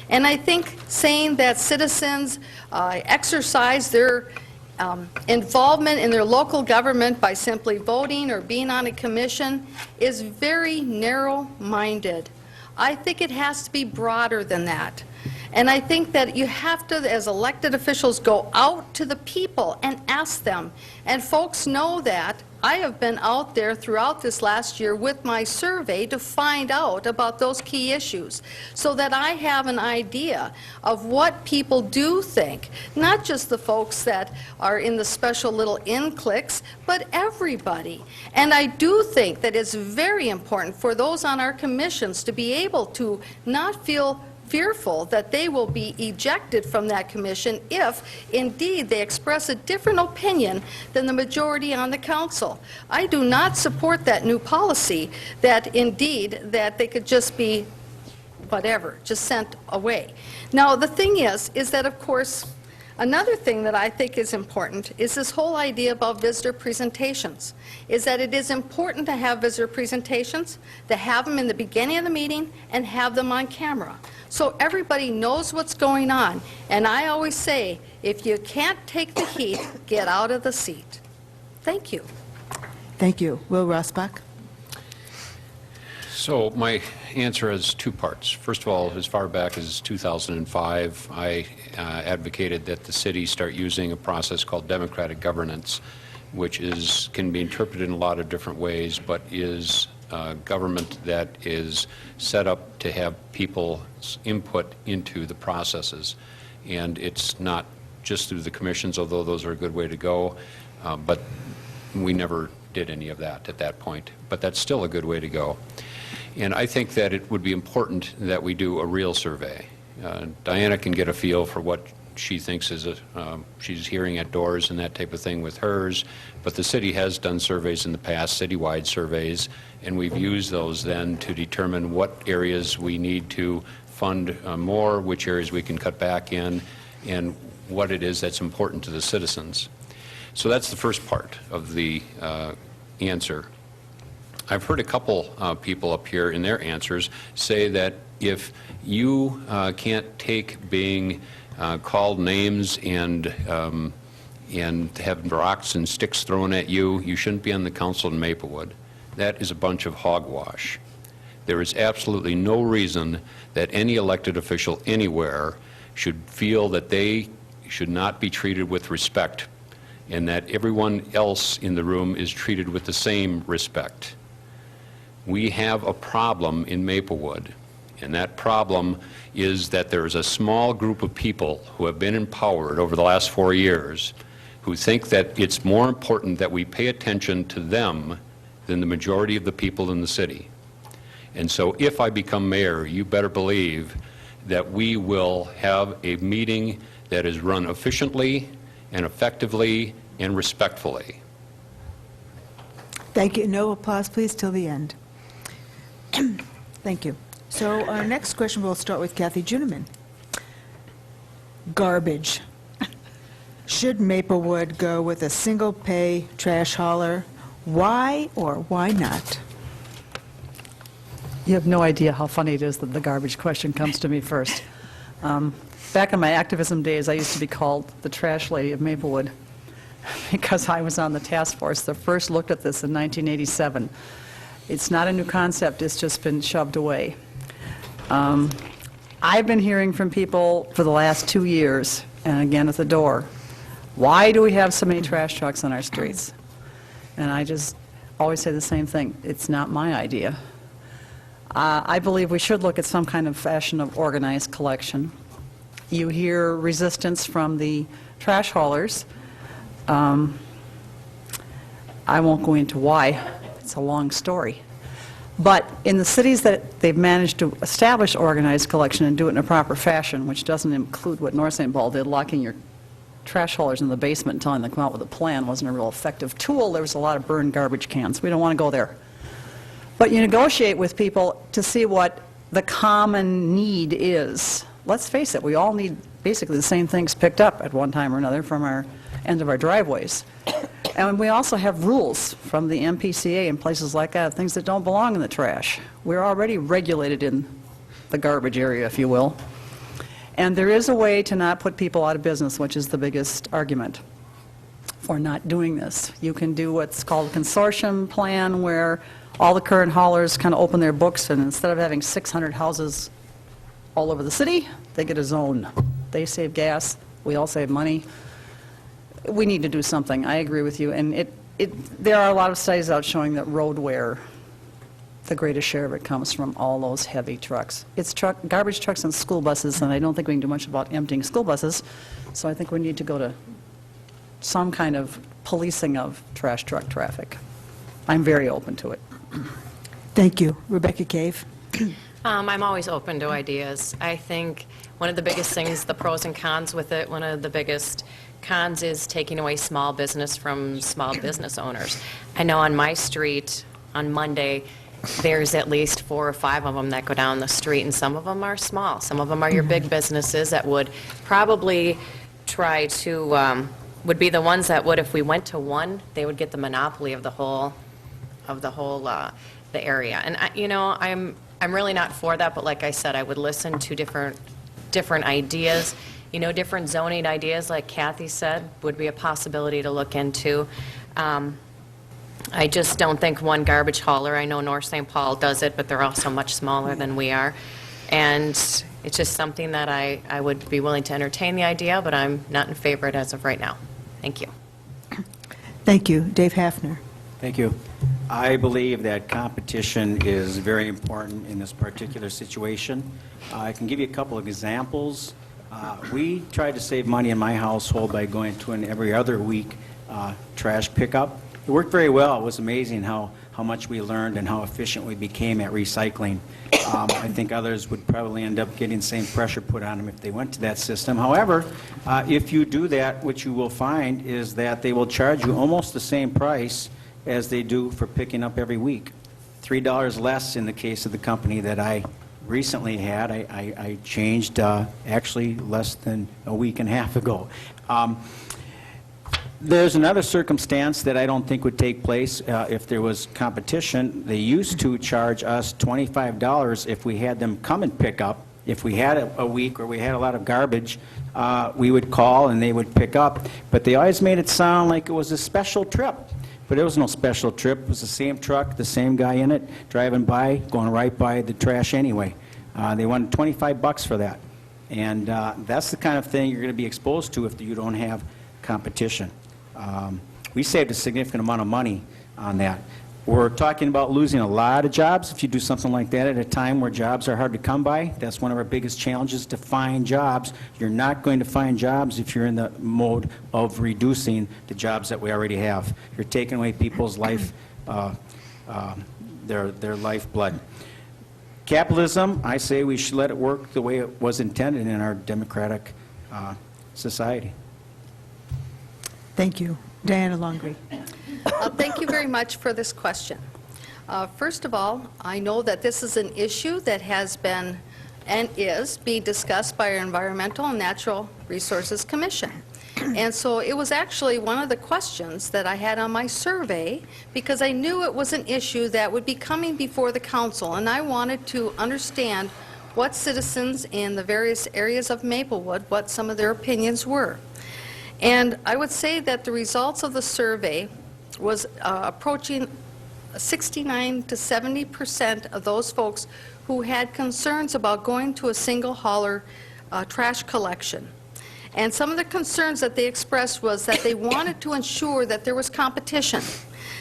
And I think saying that citizens exercise their involvement in their local government by simply voting or being on a commission is very narrow-minded. I think it has to be broader than that. And I think that you have to, as elected officials, go out to the people and ask them. And folks know that. I have been out there throughout this last year with my survey to find out about those key issues, so that I have an idea of what people do think, not just the folks that are in the special little in-cliques, but everybody. And I do think that it's very important for those on our commissions to be able to not feel fearful that they will be ejected from that commission if indeed they express a different opinion than the majority on the council. I do not support that new policy that indeed that they could just be whatever, just sent away. Now the thing is that of course another thing that I think is important is this whole idea about visitor presentations, is that it is important to have visitor presentations, to have them in the beginning of the meeting and have them on camera, so everybody knows what's going on. And I always say, if you can't take the heat, get out of the seat. Thank you. Thank you. Will Rossbach. So my answer is two parts. First of all, as far back as 2005, I advocated that the city start using a process called democratic governance, which can be interpreted in a lot of different ways, but is government that is set up to have people's input into the processes. And it's not just through the commissions, although those are a good way to go, but we never did any of that at that point. But that's still a good way to go. And I think that it would be important that we do a real survey. Diana can get a feel for what she thinks is she's hearing at doors and that type of thing with hers, but the city has done surveys in the past, citywide surveys, and we've used those then to determine what areas we need to fund more, which areas we can cut back in, and what it is that's important to the citizens. So that's the first part of the answer. I've heard a couple people up here in their answers say that if you can't take being called names and have rocks and sticks thrown at you, you shouldn't be on the council in Maplewood. that is a bunch of hogwash. There is absolutely no reason that any elected official anywhere should feel that they should not be treated with respect and that everyone else in the room is treated with the same respect. We have a problem in Maplewood, and that problem is that there is a small group of people who have been empowered over the last 4 years who think that it's more important that we pay attention to them than the majority of the people in the city. And so if I become mayor, you better believe that we will have a meeting that is run efficiently and effectively and respectfully. Thank you. No applause, please, till the end. Thank you. So our next question, we'll start with Kathy Juniman. Garbage. Should Maplewood go with a single-pay trash hauler? Why or why not? You have no idea how funny it is that the garbage question comes to me first. Back in my activism days, I used to be called the trash lady of Maplewood because I was on the task force that first looked at this in 1987. It's not a new concept, it's just been shoved away. I've been hearing from people for the last 2 years, and again at the door, why do we have so many trash trucks on our streets? And I just always say the same thing, it's not my idea. I believe we should look at some kind of fashion of organized collection. You hear resistance from the trash haulers. I won't go into why, it's a long story. But in the cities that they've managed to establish organized collection and do it in a proper fashion, which doesn't include what North St. Paul did, locking your trash haulers in the basement and telling them to come out with a plan wasn't a real effective tool. There was a lot of burned garbage cans. We don't want to go there. But you negotiate with people to see what the common need is. Let's face it, we all need basically the same things picked up at one time or another from our end of our driveways. And we also have rules from the MPCA and places like that, things that don't belong in the trash. We're already regulated in the garbage area, if you will. And there is a way to not put people out of business, which is the biggest argument for not doing this. You can do what's called a consortium plan, where all the current haulers kind of open their books, and instead of having 600 houses all over the city, they get a zone. They save gas, we all save money. We need to do something, I agree with you. And there are a lot of studies out showing that road wear, the greatest share of it comes from all those heavy trucks. It's garbage trucks and school buses, and I don't think we can do much about emptying school buses, so I think we need to go to some kind of policing of trash truck traffic. I'm very open to it. Thank you. Rebecca Cave. I'm always open to ideas. I think one of the biggest things, the pros and cons with it, one of the biggest cons is taking away small business from small business owners. I know on my street, on Monday, there's at least 4 or 5 of them that go down the street, and some of them are small. Some of them are your big businesses that would probably try to, would be the ones that would, if we went to one, they would get the monopoly of the whole, the area. And I'm really not for that, but like I said, I would listen to different ideas. Different zoning ideas, like Kathy said, would be a possibility to look into. I just don't think one garbage hauler, I know North St. Paul does it, but they're also much smaller than we are. And it's just something that I would be willing to entertain the idea, but I'm not in favor of it as of right now. Thank you. Thank you. Dave Hafner. Thank you. I believe that competition is very important in this particular situation. I can give you a couple of examples. We tried to save money in my household by going to an every other week trash pickup. It worked very well. It was amazing how much we learned and how efficient we became at recycling. I think others would probably end up getting the same pressure put on them if they went to that system. However, if you do that, what you will find is that they will charge you almost the same price as they do for picking up every week. $3 less in the case of the company that I recently had. I changed actually less than a week and a half ago. There's another circumstance that I don't think would take place if there was competition. They used to charge us $25 if we had them come and pick up. If we had a week where we had a lot of garbage, we would call and they would pick up. But they always made it sound like it was a special trip. but it was no special trip. It was the same truck, the same guy in it, driving by, going right by the trash anyway. They wanted $25 for that. And that's the kind of thing you're going to be exposed to if you don't have competition. We saved a significant amount of money on that. We're talking about losing a lot of jobs if you do something like that at a time where jobs are hard to come by. That's one of our biggest challenges, to find jobs. You're not going to find jobs if you're in the mode of reducing the jobs that we already have. You're taking away people's life, their lifeblood. Capitalism, I say we should let it work the way it was intended in our democratic society. Thank you. Diana Longley. Thank you very much for this question. First of all, I know that this is an issue that has been and is being discussed by our Environmental and Natural Resources Commission. And so it was actually one of the questions that I had on my survey, because I knew it was an issue that would be coming before the council, and I wanted to understand what citizens in the various areas of Maplewood, what some of their opinions were. And I would say that the results of the survey was approaching 69 to 70% of those folks who had concerns about going to a single hauler trash collection. And some of the concerns that they expressed was that they wanted to ensure that there was competition.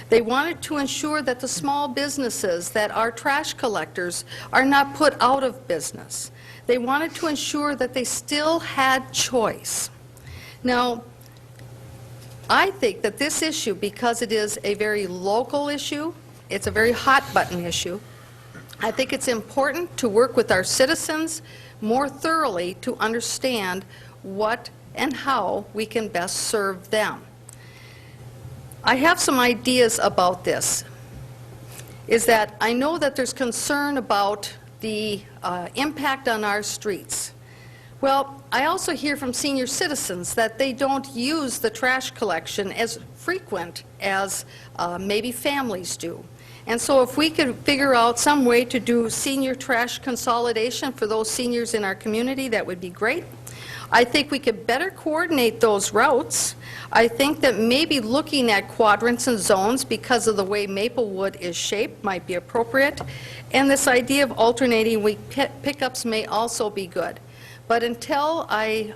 They wanted to ensure that the small businesses that are trash collectors are not put out of business. They wanted to ensure that they still had choice. Now, I think that this issue, because it is a very local issue, it's a very hot-button issue, I think it's important to work with our citizens more thoroughly to understand what and how we can best serve them. I have some ideas about this. Is that I know that there's concern about the impact on our streets. Well, I also hear from senior citizens that they don't use the trash collection as frequent as maybe families do. And so if we could figure out some way to do senior trash consolidation for those seniors in our community, that would be great. I think we could better coordinate those routes. I think that maybe looking at quadrants and zones, because of the way Maplewood is shaped, might be appropriate. And this idea of alternating week pickups may also be good. But until I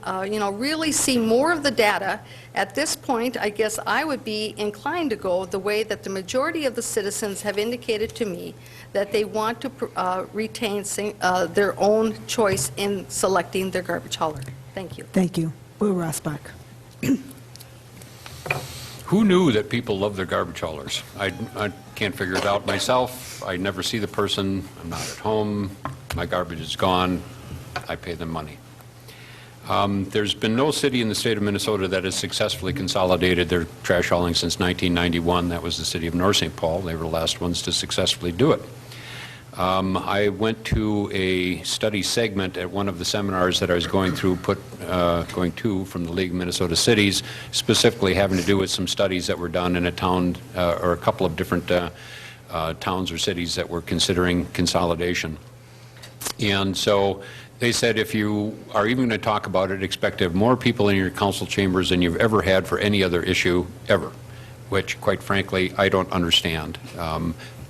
really see more of the data, at this point, I guess I would be inclined to go the way that the majority of the citizens have indicated to me, that they want to retain their own choice in selecting their garbage hauler. Thank you. Thank you. Will Rossbach. Who knew that people love their garbage haulers? I can't figure it out myself. I never see the person. I'm not at home. My garbage is gone. I pay them money. There's been no city in the state of Minnesota that has successfully consolidated their trash hauling since 1991. That was the city of North St. Paul. They were the last ones to successfully do it. I went to a study segment at one of the seminars that I was going to from the League of Minnesota Cities, specifically having to do with some studies that were done in a town or a couple of different towns or cities that were considering consolidation. And so they said, if you are even going to talk about it, expect to have more people in your council chambers than you've ever had for any other issue ever, which, quite frankly, I don't understand.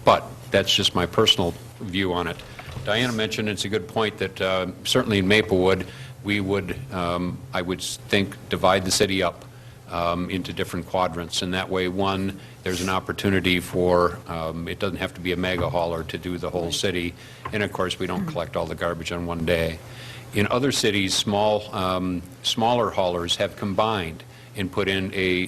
But that's just my personal view on it. Diana mentioned, it's a good point, that certainly in Maplewood, we would, I would think, divide the city up into different quadrants, and that way, one, there's an opportunity for, it doesn't have to be a mega hauler to do the whole city, and of course, we don't collect all the garbage on one day. In other cities, smaller haulers have combined and put in a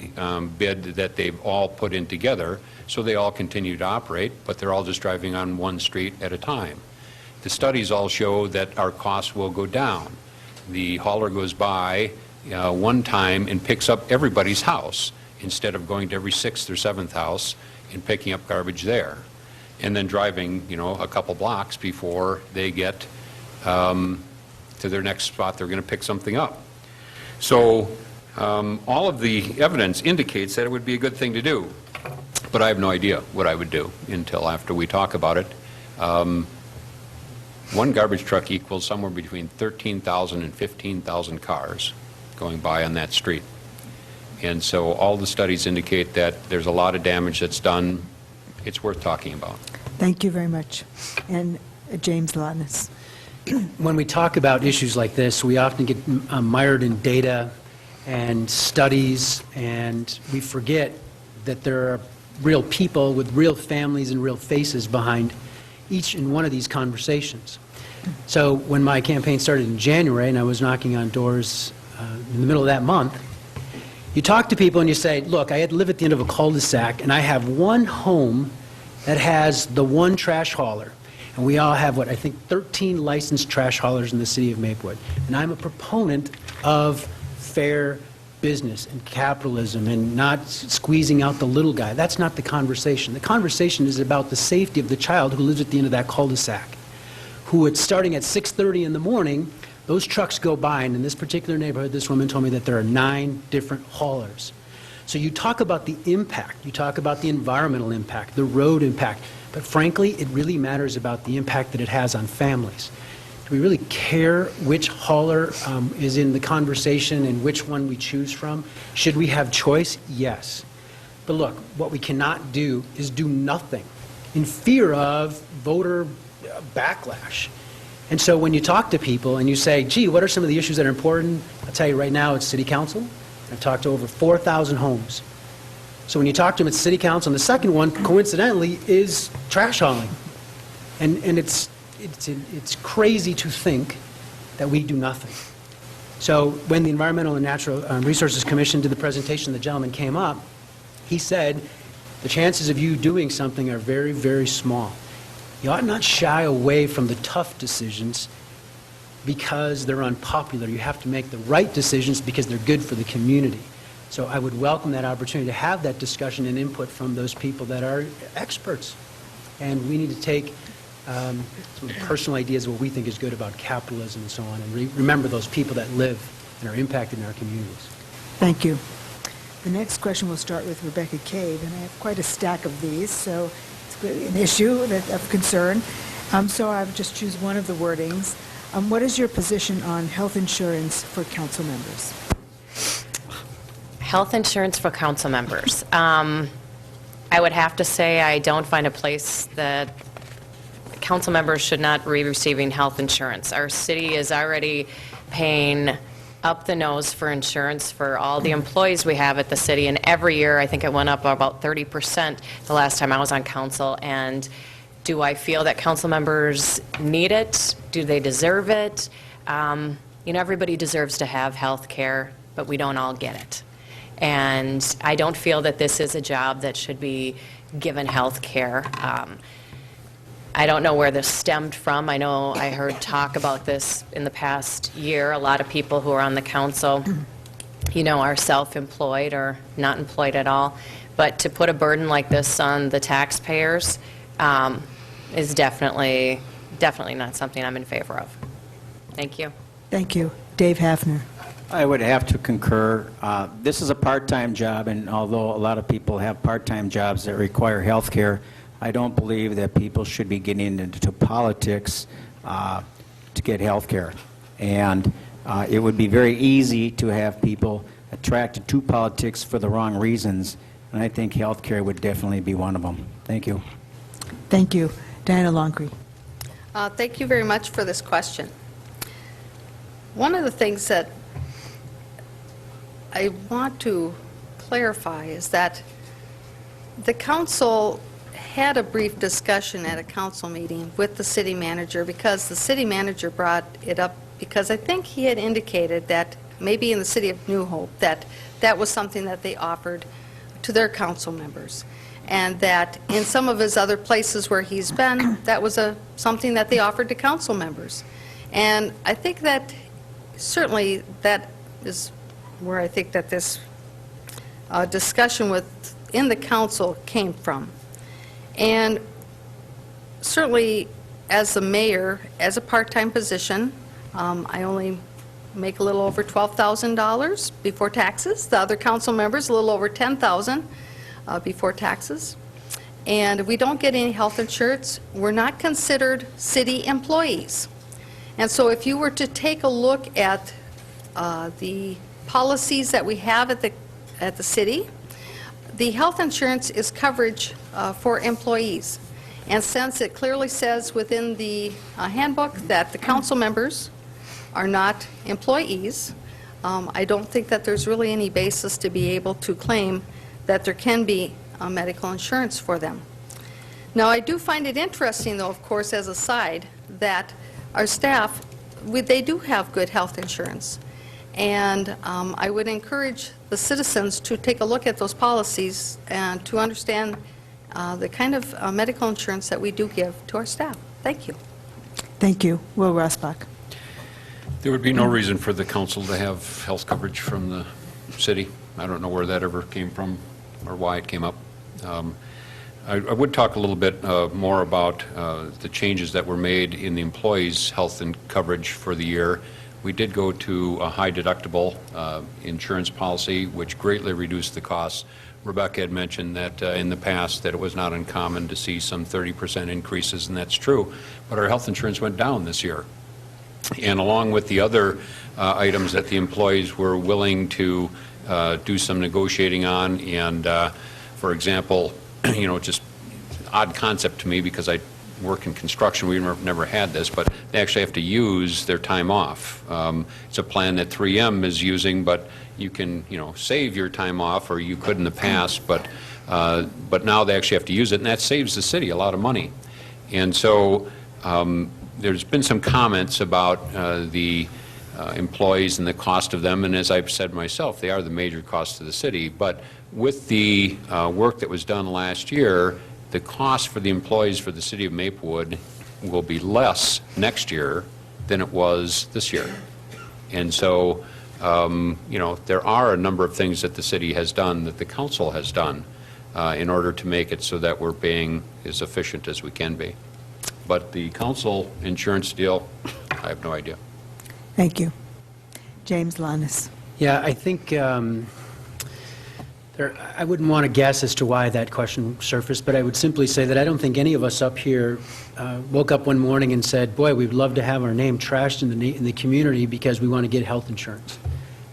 bid that they've all put in together, so they all continue to operate, but they're all just driving on one street at a time. The studies all show that our costs will go down. The hauler goes by one time and picks up everybody's house instead of going to every sixth or seventh house and picking up garbage there, and then driving, a couple blocks before they get to their next spot they're going to pick something up. So all of the evidence indicates that it would be a good thing to do, but I have no idea what I would do until after we talk about it. One garbage truck equals somewhere between 13,000 and 15,000 cars going by on that street. And so all the studies indicate that there's a lot of damage that's done. It's worth talking about. Thank you very much. And James Lannis. When we talk about issues like this, we often get mired in data and studies, and we forget that there are real people with real families and real faces behind each and one of these conversations. So when my campaign started in January and I was knocking on doors in the middle of that month, you talk to people and you say, look, I live at the end of a cul-de-sac and I have one home that has the one trash hauler. And we all have, what, I think 13 licensed trash haulers in the city of Maplewood. And I'm a proponent of fair business and capitalism and not squeezing out the little guy. That's not the conversation. The conversation is about the safety of the child who lives at the end of that cul-de-sac, who it's starting at 6:30 in the morning, those trucks go by, and in this particular neighborhood, this woman told me that there are 9 different haulers. So you talk about the impact, you talk about the environmental impact, the road impact, but frankly, it really matters about the impact that it has on families. Do we really care which hauler is in the conversation and which one we choose from? Should we have choice? Yes. But look, what we cannot do is do nothing in fear of voter backlash. And so when you talk to people and you say, gee, what are some of the issues that are important? I'll tell you right now, it's city council. I've talked to over 4,000 homes. So when you talk to them at city council, and the second one, coincidentally, is trash hauling. And it's crazy to think that we do nothing. So when the Environmental and Natural Resources Commission did the presentation, the gentleman came up, he said, the chances of you doing something are very, very small. You ought not shy away from the tough decisions because they're unpopular. You have to make the right decisions because they're good for the community. So I would welcome that opportunity to have that discussion and input from those people that are experts. And we need to take some personal ideas of what we think is good about capitalism and so on, and remember those people that live and are impacted in our communities. Thank you. The next question will start with Rebecca Cave, and I have quite a stack of these, so it's an issue of concern. So I'll just choose one of the wordings. What is your position on health insurance for council members? Health insurance for council members. I would have to say I don't find a place that council members should not be receiving health insurance. Our city is already paying up the nose for insurance for all the employees we have at the city, and every year I think it went up about 30% the last time I was on council. And do I feel that council members need it? Do they deserve it? Everybody deserves to have health care, but we don't all get it. And I don't feel that this is a job that should be given health care. I don't know where this stemmed from. I know I heard talk about this in the past year. A lot of people who are on the council, are self-employed or not employed at all. But to put a burden like this on the taxpayers is definitely not something I'm in favor of. Thank you. Thank you. Dave Hafner. I would have to concur. This is a part-time job, and although a lot of people have part-time jobs that require health care, I don't believe that people should be getting into politics to get health care. And it would be very easy to have people attracted to politics for the wrong reasons, and I think health care would definitely be one of them. Thank you. Thank you. Diana Longcree. Thank you very much for this question. One of the things that I want to clarify is that the council had a brief discussion at a council meeting with the city manager, because the city manager brought it up because I think he had indicated that maybe in the city of New Hope that was something that they offered to their council members, and that in some of his other places where he's been, that was something that they offered to council members. And I think that certainly that is where I think that this discussion in the council came from. And certainly, as the mayor, as a part-time position, I only make a little over $12,000 before taxes. The other council members, a little over $10,000 before taxes. And if we don't get any health insurance, we're not considered city employees. And so if you were to take a look at the policies that we have at at the city. The health insurance is coverage for employees. And since it clearly says within the handbook that the council members are not employees, I don't think that there's really any basis to be able to claim that there can be medical insurance for them. Now, I do find it interesting, though, of course, as a side, that our staff, they do have good health insurance. And I would encourage the citizens to take a look at those policies and to understand the kind of medical insurance that we do give to our staff. Thank you. Thank you. Will Rossbach. There would be no reason for the council to have health coverage from the city. I don't know where that ever came from or why it came up. I would talk a little bit more about the changes that were made in the employees' health and coverage for the year. We did go to a high deductible insurance policy, which greatly reduced the costs. Rebecca had mentioned that in the past that it was not uncommon to see some 30% increases, and that's true. But our health insurance went down this year. And along with the other items that the employees were willing to do some negotiating on, and for example, just odd concept to me because I work in construction, we've never had this, but they actually have to use their time off. It's a plan that 3M is using, but you can, save your time off, or you could in the past, but now they actually have to use it, and that saves the city a lot of money. And so there's been some comments about the employees and the cost of them, and as I've said myself, they are the major cost to the city. But with the work that was done last year, the cost for the employees for the city of Maplewood will be less next year than it was this year. And so, there are a number of things that the city has done, that the council has done, in order to make it so that we're being as efficient as we can be. But the council insurance deal, I have no idea. Thank you. James Lannis. Yeah, I think I wouldn't want to guess as to why that question surfaced, but I would simply say that I don't think any of us up here woke up one morning and said, boy, we'd love to have our name trashed in the community because we want to get health insurance.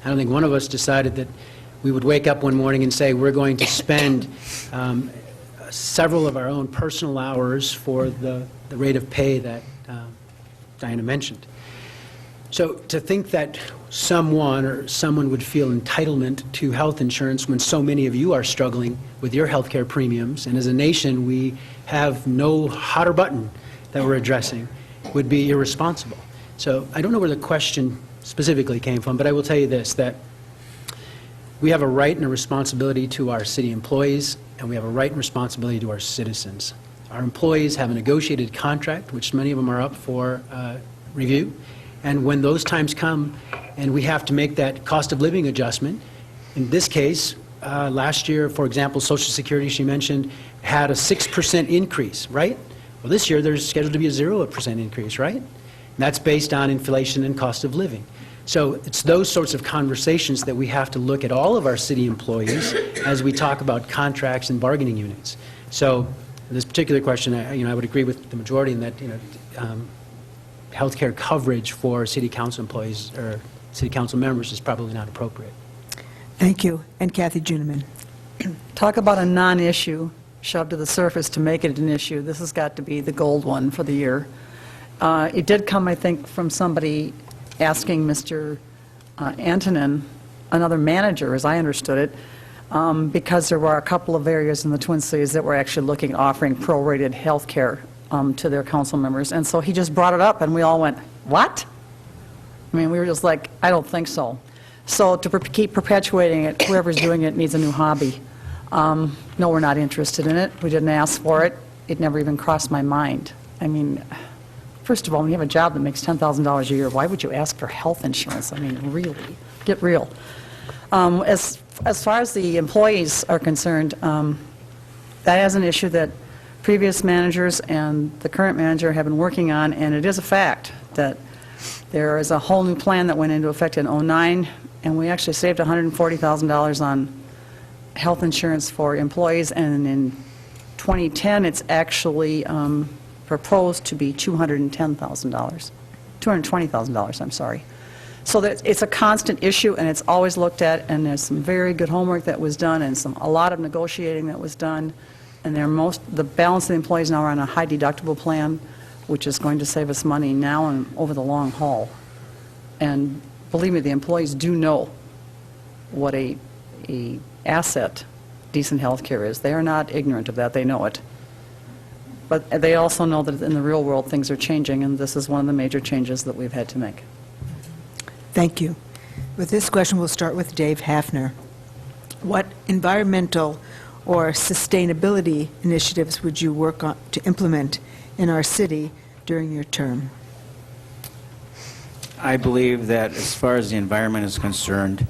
I don't think one of us decided that we would wake up one morning and say we're going to spend several of our own personal hours for the rate of pay that Diana mentioned. So to think that someone would feel entitlement to health insurance when so many of you are struggling with your health care premiums, and as a nation we have no hotter button that we're addressing, would be irresponsible. So I don't know where the question specifically came from, but I will tell you this, that we have a right and a responsibility to our city employees, and we have a right and responsibility to our citizens. Our employees have a negotiated contract, which many of them are up for review. And when those times come and we have to make that cost of living adjustment, in this case, last year, for example, Social Security, she mentioned, had a 6% increase, right? Well, this year there's scheduled to be a 0% increase, right? And that's based on inflation and cost of living. So it's those sorts of conversations that we have to look at all of our city employees as we talk about contracts and bargaining units. So this particular question, I would agree with the majority in that, healthcare coverage for city council employees or city council members is probably not appropriate. Thank you. And Kathy Juniman. Talk about a non-issue shoved to the surface to make it an issue. This has got to be the gold one for the year. It did come, I think, from somebody asking Mr. Antonin, another manager, as I understood it, because there were a couple of areas in the Twin Cities that were actually looking at offering prorated health care to their council members. And so he just brought it up, and we all went, what? I mean, we were just like, I don't think so. So to keep perpetuating it, whoever's doing it needs a new hobby. No, we're not interested in it. We didn't ask for it. It never even crossed my mind. I mean, first of all, when you have a job that makes $10,000 a year, why would you ask for health insurance? I mean, really, get real. As far as the employees are concerned, that is an issue that previous managers and the current manager have been working on, and it is a fact that there is a whole new plan that went into effect in '09, and we actually saved $140,000 on health insurance for employees, and in 2010 it's actually proposed to be $220,000, I'm sorry. So that it's a constant issue, and it's always looked at, and there's some very good homework that was done, and a lot of negotiating that was done, and the balance of the employees now are on a high deductible plan, which is going to save us money now and over the long haul. And believe me, the employees do know what a asset decent health care is. They are not ignorant of that, they know it. But they also know that in the real world, things are changing, and this is one of the major changes that we've had to make. Thank you. With this question, we'll start with Dave Hafner. What environmental or sustainability initiatives would you work on to implement in our city during your term? I believe that as far as the environment is concerned,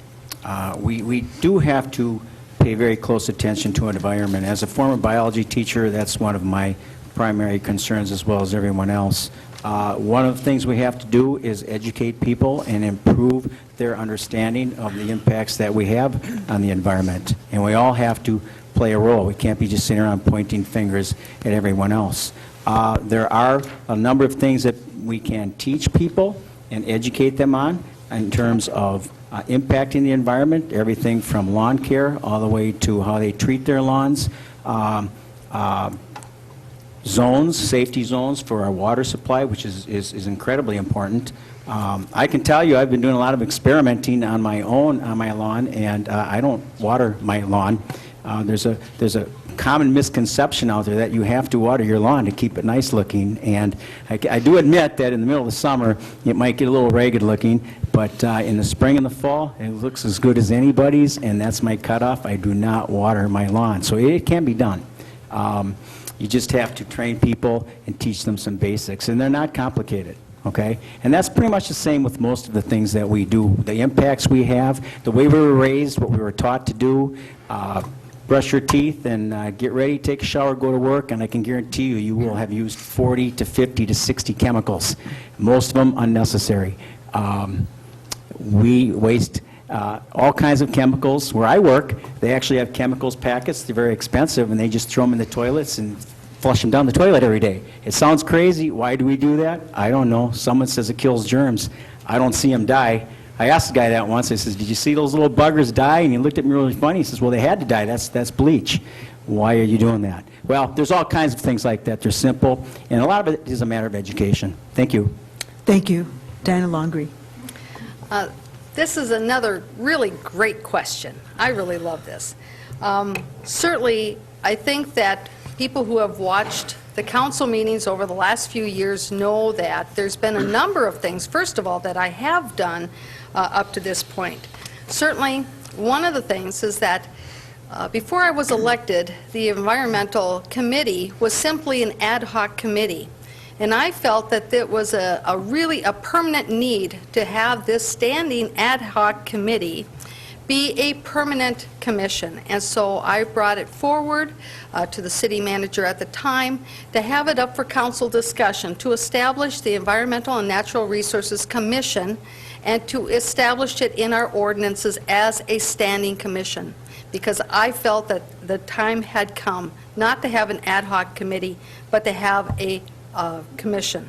we do have to pay very close attention to environment. As a former biology teacher, that's one of my primary concerns as well as everyone else. One of the things we have to do is educate people and improve their understanding of the impacts that we have on the environment. And we all have to play a role. We can't be just sitting around pointing fingers at everyone else. There are a number of things that we can teach people and educate them on in terms of impacting the environment, everything from lawn care all the way to how they treat their lawns, zones, safety zones for our water supply, which is incredibly important. I can tell you I've been doing a lot of experimenting on my own on my lawn, and I don't water my lawn. There's a common misconception out there that you have to water your lawn to keep it nice looking, and I do admit that in the middle of the summer it might get a little ragged looking, but in the spring and the fall it looks as good as anybody's, and that's my cutoff. I do not water my lawn, so it can be done. You just have to train people and teach them some basics, and they're not complicated, okay? And that's pretty much the same with most of the things that we do. The impacts we have, the way we were raised, what we were taught to do, brush your teeth and get ready, take a shower, go to work, and I can guarantee you, you will have used 40 to 50 to 60 chemicals, most of them unnecessary. We waste all kinds of chemicals. Where I work, they actually have chemicals packets. They're very expensive, and they just throw them in the toilets and flush them down the toilet every day. It sounds crazy. Why do we do that? I don't know. Someone says it kills germs. I don't see them die. I asked the guy that once. I says, did you see those little buggers die? And he looked at me really funny. He says, well, they had to die. That's bleach. Why are you doing that? Well, there's all kinds of things like that. They're simple, and a lot of it is a matter of education. Thank you. Thank you. Diana Longry. This is another really great question. I really love this. Certainly, I think that people who have watched the council meetings over the last few years know that there's been a number of things, first of all, that I have done up to this point. Certainly, one of the things is that before I was elected, the Environmental Committee was simply an ad hoc committee. And I felt that there was really a permanent need to have this standing ad hoc committee be a permanent commission. And so I brought it forward to the city manager at the time to have it up for council discussion, to establish the Environmental and Natural Resources Commission and to establish it in our ordinances as a standing commission, because I felt that the time had come not to have an ad hoc committee, but to have a commission.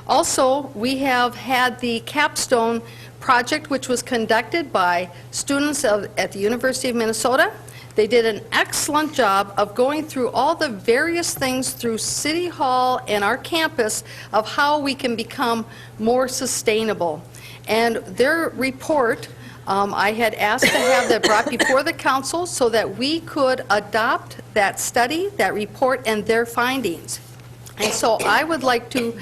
Also, we have had the capstone project, which was conducted by students at the University of Minnesota. They did an excellent job of going through all the various things through City Hall and our campus of how we can become more sustainable. And their report, I had asked to have that brought before the council so that we could adopt that study, that report, and their findings. And so I would like to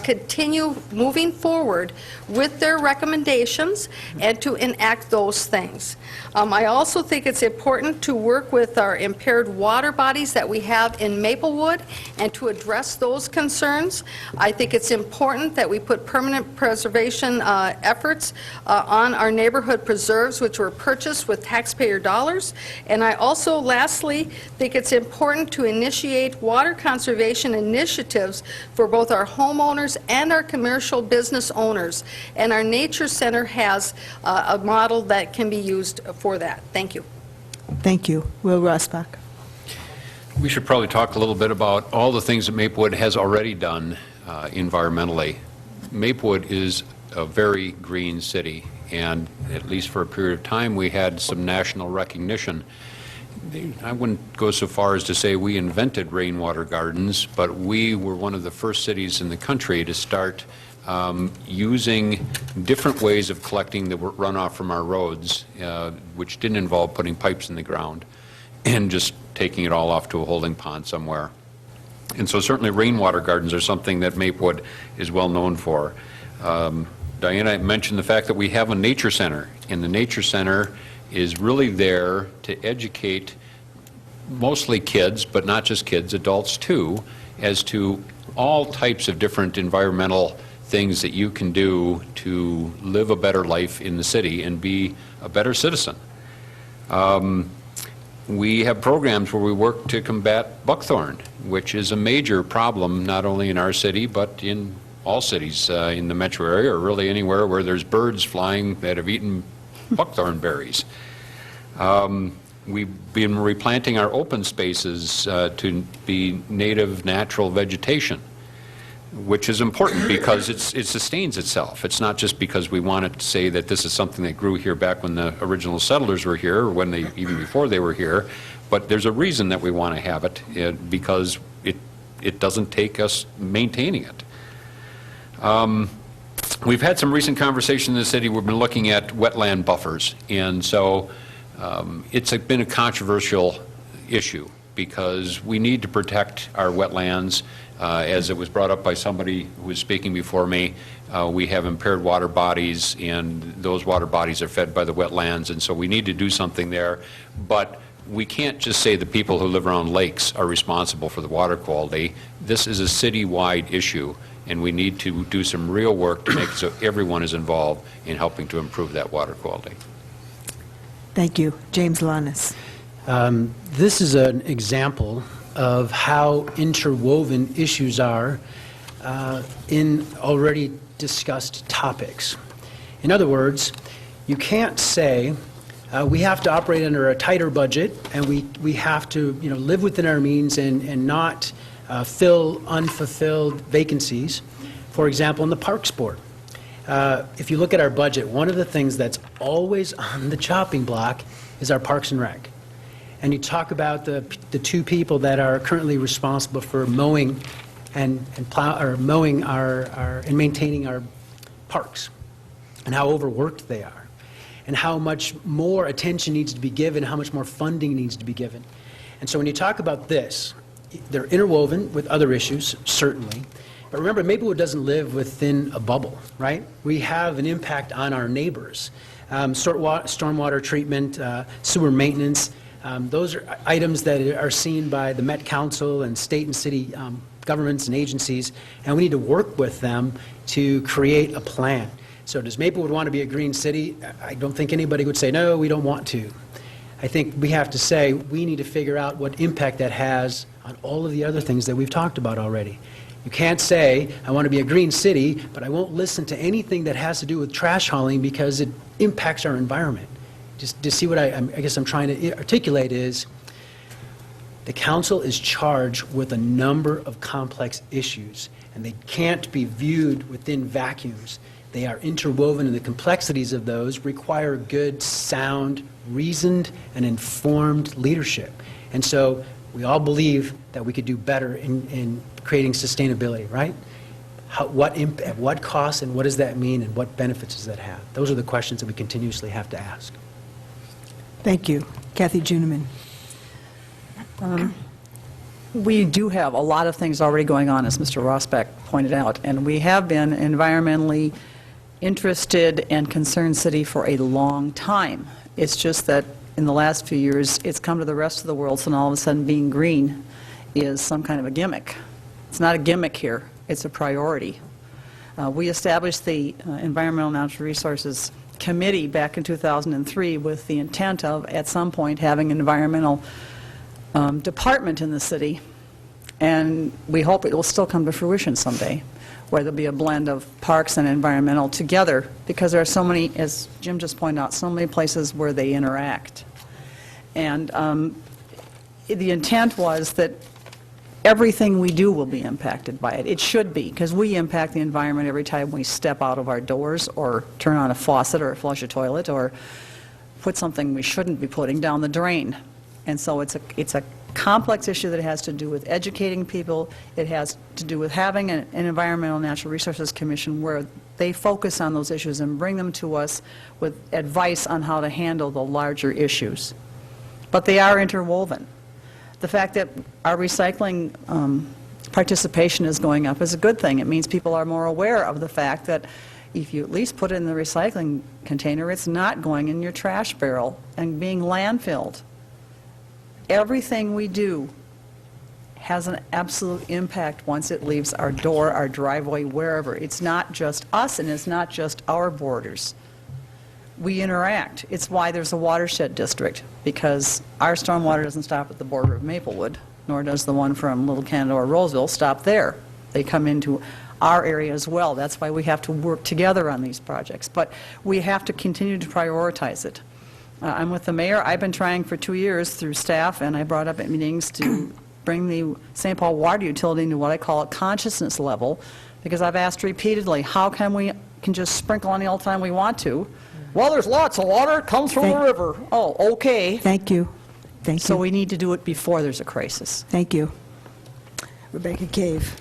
continue moving forward with their recommendations and to enact those things. I also think it's important to work with our impaired water bodies that we have in Maplewood and to address those concerns. I think it's important that we put permanent preservation efforts on our neighborhood preserves, which were purchased with taxpayer dollars. And I also, lastly, think it's important to initiate water conservation initiatives for both our homeowners and our commercial business owners. And our Nature Center has a model that can be used for that. Thank you. Thank you. Will Rossbach. We should probably talk a little bit about all the things that Maplewood has already done environmentally. Maplewood is a very green city, and at least for a period of time, we had some national recognition. I wouldn't go so far as to say we invented rainwater gardens, but we were one of the first cities in the country to start using different ways of collecting the runoff from our roads, which didn't involve putting pipes in the ground and just taking it all off to a holding pond somewhere. And so certainly rainwater gardens are something that Maplewood is well known for. Diana mentioned the fact that we have a nature center, and the nature center is really there to educate mostly kids, but not just kids, adults too, as to all types of different environmental things that you can do to live a better life in the city and be a better citizen. We have programs where we work to combat buckthorn, which is a major problem not only in our city but in all cities in the metro area, or really anywhere where there's birds flying that have eaten buckthorn berries. We've been replanting our open spaces to be native natural vegetation, which is important because it sustains itself. It's not just because we want to say that this is something that grew here back when the original settlers were here, or when they, even before they were here, but there's a reason that we want to have it, because it doesn't take us maintaining it. We've had some recent conversation in the city. We've been looking at wetland buffers, and so it's been a controversial issue because we need to protect our wetlands. As it was brought up by somebody who was speaking before me, we have impaired water bodies, and those water bodies are fed by the wetlands, and so we need to do something there. But we can't just say the people who live around lakes are responsible for the water quality. This is a city-wide issue, and we need to do some real work to make it so everyone is involved in helping to improve that water quality. Thank you. James Lanas. This is an example of how interwoven issues are in already discussed topics. In other words, you can't say we have to operate under a tighter budget, and we have to live within our means and not fill unfulfilled vacancies. For example, in the Parks Board. If you look at our budget, one of the things that's always on the chopping block is our Parks and Rec. And you talk about the two people that are currently responsible for mowing and mowing and maintaining our parks, and how overworked they are, and how much more attention needs to be given, how much more funding needs to be given. And so when you talk about this, they're interwoven with other issues, certainly. But remember, Maplewood doesn't live within a bubble, right? We have an impact on our neighbors. Stormwater treatment, sewer maintenance, those are items that are seen by the Met Council and state and city governments and agencies, and we need to work with them to create a plan. So does Maplewood want to be a green city? I don't think anybody would say, no, we don't want to. I think we have to say we need to figure out what impact that has on all of the other things that we've talked about already. You can't say, I want to be a green city, but I won't listen to anything that has to do with trash hauling because it impacts our environment. Just to see what I guess I'm trying to articulate is, the council is charged with a number of complex issues, and they can't be viewed within vacuums. They are interwoven, and the complexities of those require good, sound, reasoned, and informed leadership. And so we all believe that we could do better in creating sustainability, right? At what cost, and what does that mean, and what benefits does that have? Those are the questions that we continuously have to ask. Thank you. Kathy Juniman. We do have a lot of things already going on, as Mr. Rosbeck pointed out, and we have been environmentally interested and concerned city for a long time. It's just that in the last few years, it's come to the rest of the world, so all of a sudden being green is some kind of a gimmick. It's not a gimmick here, it's a priority. We established the Environmental and Natural Resources Committee back in 2003 with the intent of, at some point, having an environmental department in the city, and we hope it will still come to fruition someday, where there'll be a blend of parks and environmental together, because there are so many, as Jim just pointed out, so many places where they interact. And the intent was that everything we do will be impacted by it. It should be, because we impact the environment every time we step out of our doors or turn on a faucet or flush a toilet or put something we shouldn't be putting down the drain. And so it's a complex issue that has to do with educating people. It has to do with having an Environmental Natural Resources Commission where they focus on those issues and bring them to us with advice on how to handle the larger issues. But they are interwoven. The fact that our recycling participation is going up is a good thing. It means people are more aware of the fact that if you at least put it in the recycling container, it's not going in your trash barrel and being landfilled. Everything we do has an absolute impact once it leaves our door, our driveway, wherever. It's not just us, and it's not just our borders. We interact. It's why there's a watershed district, because our stormwater doesn't stop at the border of Maplewood, nor does the one from Little Canada or Roseville stop there. They come into our area as well. That's why we have to work together on these projects. But we have to continue to prioritize it. I'm with the mayor. I've been trying for 2 years through staff, and I brought up at meetings to bring the St. Paul water utility to what I call a consciousness level, because I've asked repeatedly, how come we can just sprinkle any old time we want to? Well, there's lots of water. It comes from the river. Oh, okay. Thank you. Thank you. So we need to do it before there's a crisis. Thank you. Rebecca Cave.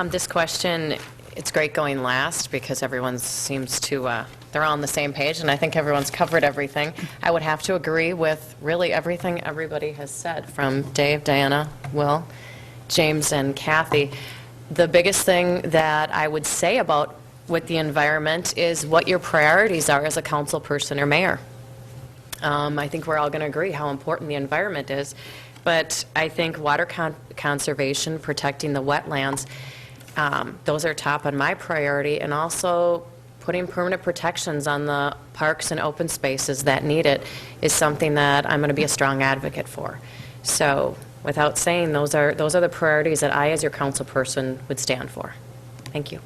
This question, it's great going last because everyone seems to, they're all on the same page, and I think everyone's covered everything. I would have to agree with really everything everybody has said, from Dave, Diana, Will, James, and Kathy. The biggest thing that I would say about with the environment is what your priorities are as a council person or mayor. I think we're all going to agree how important the environment is, but I think water conservation, protecting the wetlands, those are top on my priority, and also putting permanent protections on the parks and open spaces that need it is something that I'm going to be a strong advocate for. So without saying, those are the priorities that I, as your council person, would stand for. Thank you.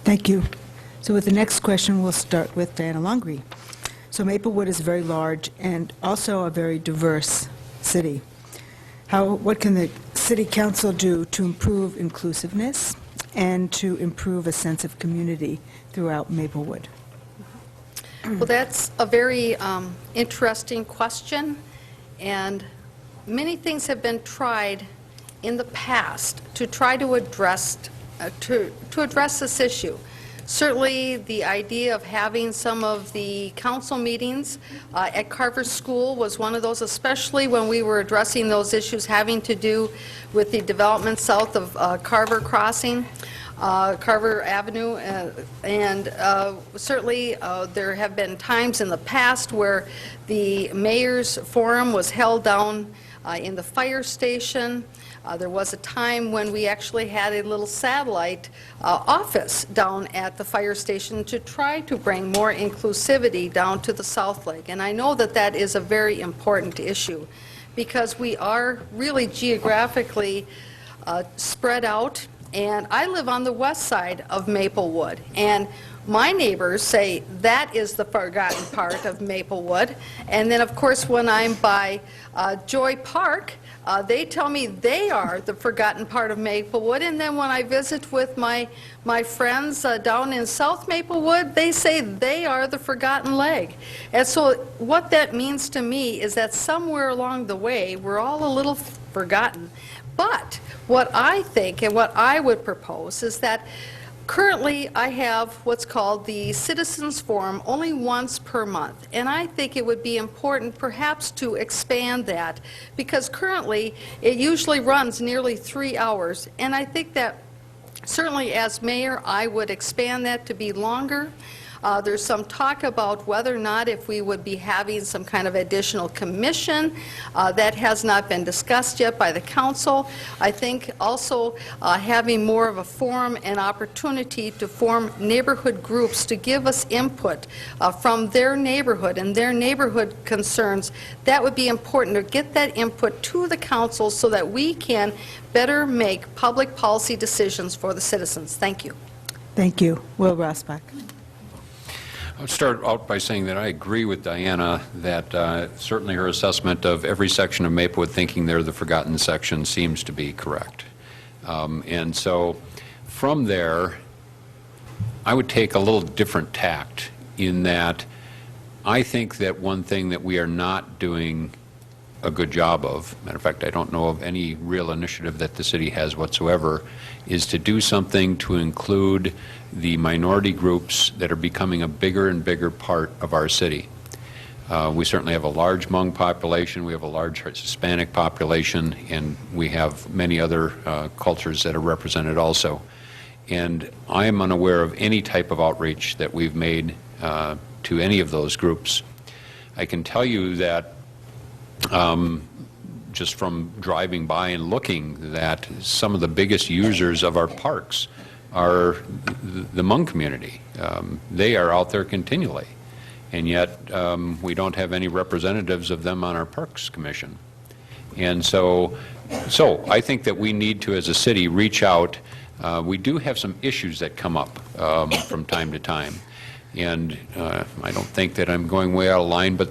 Thank you. So with the next question, we'll start with Diana Longree. So Maplewood is very large and also a very diverse city. What can the city council do to improve inclusiveness and to improve a sense of community throughout Maplewood? Well, that's a very interesting question, and many things have been tried in the past to try to address this issue. Certainly, the idea of having some of the council meetings at Carver School was one of those, especially when we were addressing those issues having to do with the development south of Carver Crossing, Carver Avenue, and certainly there have been times in the past where the mayor's forum was held down in the fire station. There was a time when we actually had a little satellite office down at the fire station to try to bring more inclusivity down to the South Lake. And I know that that is a very important issue because we are really geographically spread out. And I live on the west side of Maplewood. And my neighbors say that is the forgotten part of Maplewood. And then, of course, when I'm by Joy Park, they tell me they are the forgotten part of Maplewood. And then when I visit with my friends down in South Maplewood, they say they are the forgotten leg. And so what that means to me is that somewhere along the way, we're all a little forgotten. But what I think and what I would propose is that currently I have what's called the Citizens Forum only once per month. And I think it would be important perhaps to expand that because currently it usually runs nearly 3 hours. And I think that certainly as mayor I would expand that to be longer. There's some talk about whether or not if we would be having some kind of additional commission. That has not been discussed yet by the council. I think also having more of a forum and opportunity to form neighborhood groups to give us input from their neighborhood and their neighborhood concerns, that would be important to get that input to the council so that we can better make public policy decisions for the citizens. Thank you. Thank you. Will Rossbach. I'll start out by saying that I agree with Diana that certainly her assessment of every section of Maplewood thinking they're the forgotten section seems to be correct. And so from there, I would take a little different tact in that I think that one thing that we are not doing a good job of, matter of fact, I don't know of any real initiative that the city has whatsoever, is to do something to include the minority groups that are becoming a bigger and bigger part of our city. We certainly have a large Hmong population, we have a large Hispanic population, and we have many other cultures that are represented also. And I am unaware of any type of outreach that we've made to any of those groups. I can tell you that just from driving by and looking, that some of the biggest users of our parks are the Hmong community. They are out there continually, and yet we don't have any representatives of them on our Parks Commission. And so I think that we need to, as a city, reach out. We do have some issues that come up from time to time. And I don't think that I'm going way out of line, but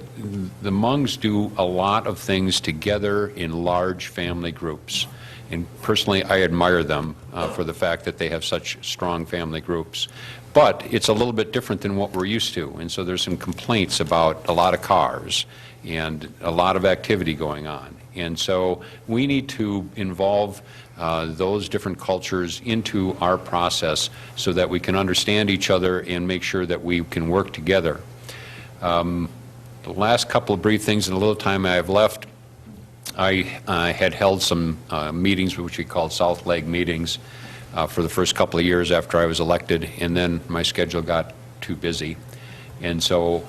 the Hmongs do a lot of things together in large family groups. And personally, I admire them for the fact that they have such strong family groups. But it's a little bit different than what we're used to. And so there's some complaints about a lot of cars and a lot of activity going on. And so we need to involve those different cultures into our process so that we can understand each other and make sure that we can work together. The last couple of brief things in the little time I have left, I had held some meetings which we called South Leg meetings for the first couple of years after I was elected, and then my schedule got too busy. And so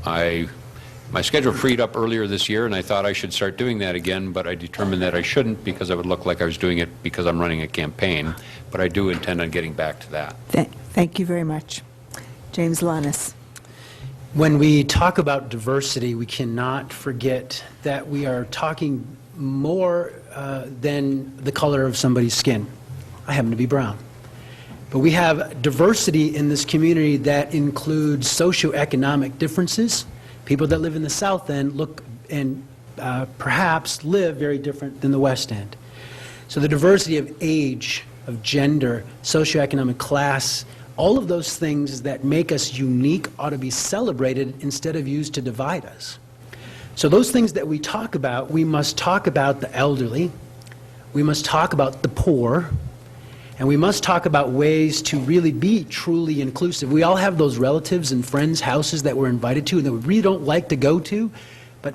my schedule freed up earlier this year, and I thought I should start doing that again, but I determined that I shouldn't because it would look like I was doing it because I'm running a campaign. But I do intend on getting back to that. Thank you very much. James Lannis. When we talk about diversity, we cannot forget that we are talking more than the color of somebody's skin. I happen to be brown. But we have diversity in this community that includes socioeconomic differences. People that live in the South End look and perhaps live very different than the West End. So the diversity of age, of gender, socioeconomic class, all of those things that make us unique ought to be celebrated instead of used to divide us. So those things that we talk about, we must talk about the elderly, we must talk about the poor, and we must talk about ways to really be truly inclusive. We all have those relatives and friends' houses that we're invited to and that we really don't like to go to, but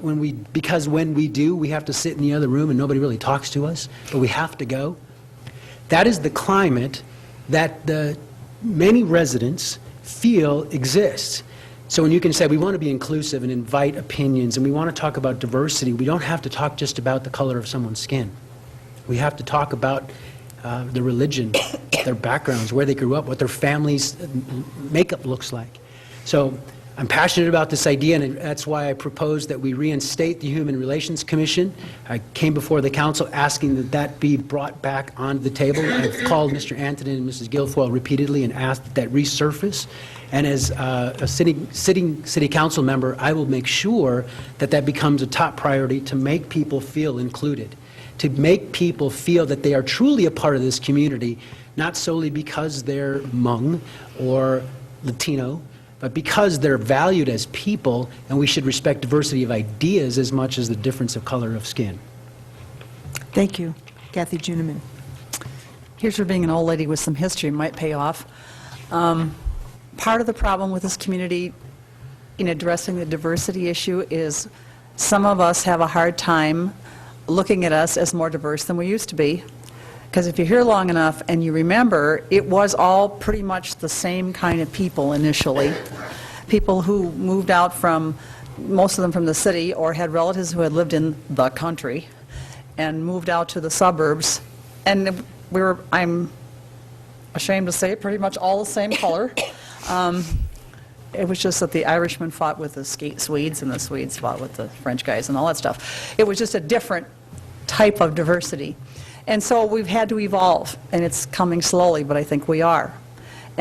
because when we do, we have to sit in the other room and nobody really talks to us, but we have to go. That is the climate that the many residents feel exists. So when you can say we want to be inclusive and invite opinions and we want to talk about diversity, we don't have to talk just about the color of someone's skin. We have to talk about their religion, their backgrounds, where they grew up, what their family's makeup looks like. So I'm passionate about this idea, and that's why I proposed that we reinstate the Human Relations Commission. I came before the council asking that that be brought back onto the table. I've called Mr. Antonin and Mrs. Guilfoyle repeatedly and asked that that resurface. And as a sitting city council member, I will make sure that that becomes a top priority to make people feel included, to make people feel that they are truly a part of this community, not solely because they're Hmong or Latino, but because they're valued as people, and we should respect diversity of ideas as much as the difference of color of skin. Thank you. Kathy Juniman. Here's where being an old lady with some history might pay off. Part of the problem with this community in addressing the diversity issue is some of us have a hard time looking at us as more diverse than we used to be. Because if you're here long enough and you remember, it was all pretty much the same kind of people initially. People who moved out from, most of them from the city, or had relatives who had lived in the country and moved out to the suburbs. And we were, I'm ashamed to say, pretty much all the same color. It was just that the Irishmen fought with the Swedes and the Swedes fought with the French guys and all that stuff. It was just a different type of diversity. And so we've had to evolve, and it's coming slowly, but I think we are.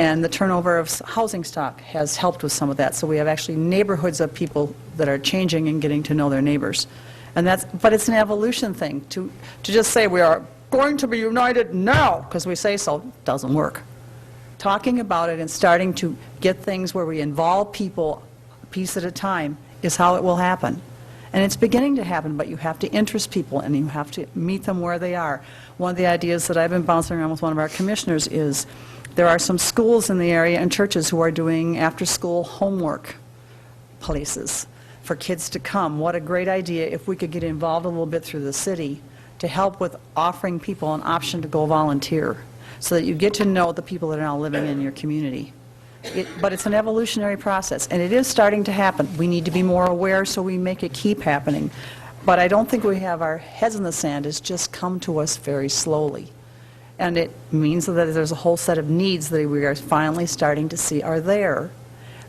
And the turnover of housing stock has helped with some of that. So we have actually neighborhoods of people that are changing and getting to know their neighbors. But it's an evolution thing. To just say we are going to be united now, because we say so, doesn't work. Talking about it and starting to get things where we involve people a piece at a time is how it will happen. And it's beginning to happen, but you have to interest people and you have to meet them where they are. One of the ideas that I've been bouncing around with one of our commissioners is there are some schools in the area and churches who are doing after-school homework places for kids to come. What a great idea if we could get involved a little bit through the city to help with offering people an option to go volunteer so that you get to know the people that are now living in your community. But it's an evolutionary process, and it is starting to happen. We need to be more aware so we make it keep happening. But I don't think we have our heads in the sand. It's just come to us very slowly. And it means that there's a whole set of needs that we are finally starting to see are there.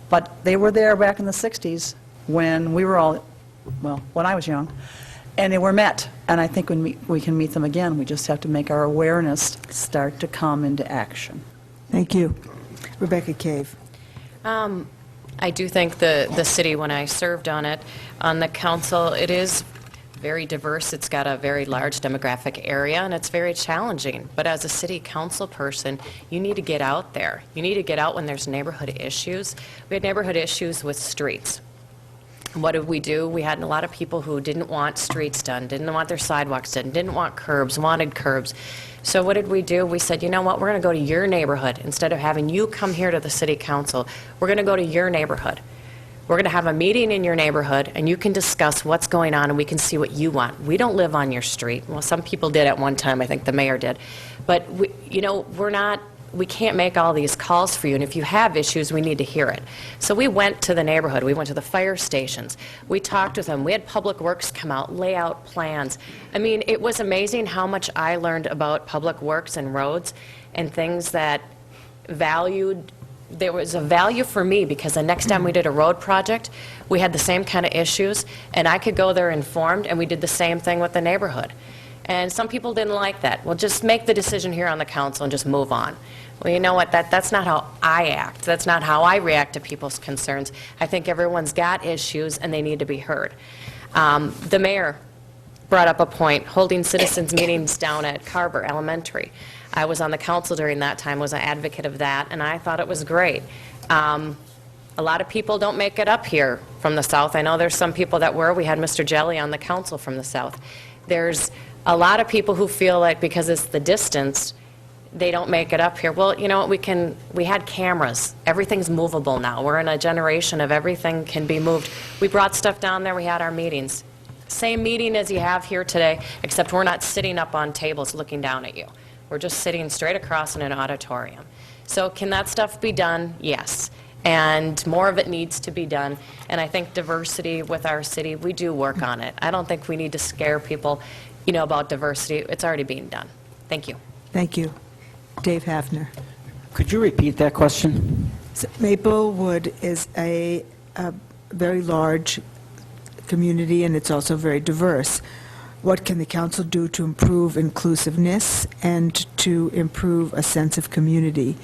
But they were there back in the 60s when we were all, well, when I was young, and they were met. And I think when we can meet them again, we just have to make our awareness start to come into action. Thank you. Rebecca Cave. I do think the city, when I served on it, on the council, it is very diverse. It's got a very large demographic area, and it's very challenging. But as a city council person, you need to get out there. You need to get out when there's neighborhood issues. We had neighborhood issues with streets. What did we do? We had a lot of people who didn't want streets done, didn't want their sidewalks done, didn't want curbs, wanted curbs. So what did we do? We said, you know what, we're going to go to your neighborhood. Instead of having you come here to the city council, we're going to go to your neighborhood. We're going to have a meeting in your neighborhood, and you can discuss what's going on, and we can see what you want. We don't live on your street. Well, some people did at one time. I think the mayor did. But, we can't make all these calls for you, and if you have issues, we need to hear it. So we went to the neighborhood. We went to the fire stations. We talked with them. We had Public Works come out, lay out plans. I mean, it was amazing how much I learned about Public Works and roads and things that valued. There was a value for me because the next time we did a road project, we had the same kind of issues, and I could go there informed, and we did the same thing with the neighborhood. And some people didn't like that. Well, just make the decision here on the council and just move on. Well, you know what? That's not how I act. That's not how I react to people's concerns. I think everyone's got issues, and they need to be heard. The mayor brought up a point, holding citizens' meetings down at Carver Elementary. I was on the council during that time, was an advocate of that, and I thought it was great. A lot of people don't make it up here from the South. I know there's some people that were. We had Mr. Jelly on the council from the South. There's a lot of people who feel like because it's the distance, they don't make it up here. Well, you know what, we had cameras. Everything's movable now. We're in a generation of everything can be moved. We brought stuff down there, we had our meetings. Same meeting as you have here today, except we're not sitting up on tables looking down at you. We're just sitting straight across in an auditorium. So can that stuff be done? Yes. And more of it needs to be done. And I think diversity with our city, we do work on it. I don't think we need to scare people, about diversity. It's already being done. Thank you. Thank you. Dave Hafner. Could you repeat that question? Maplewood is a very large community, and it's also very diverse. What can the council do to improve inclusiveness and to improve a sense of community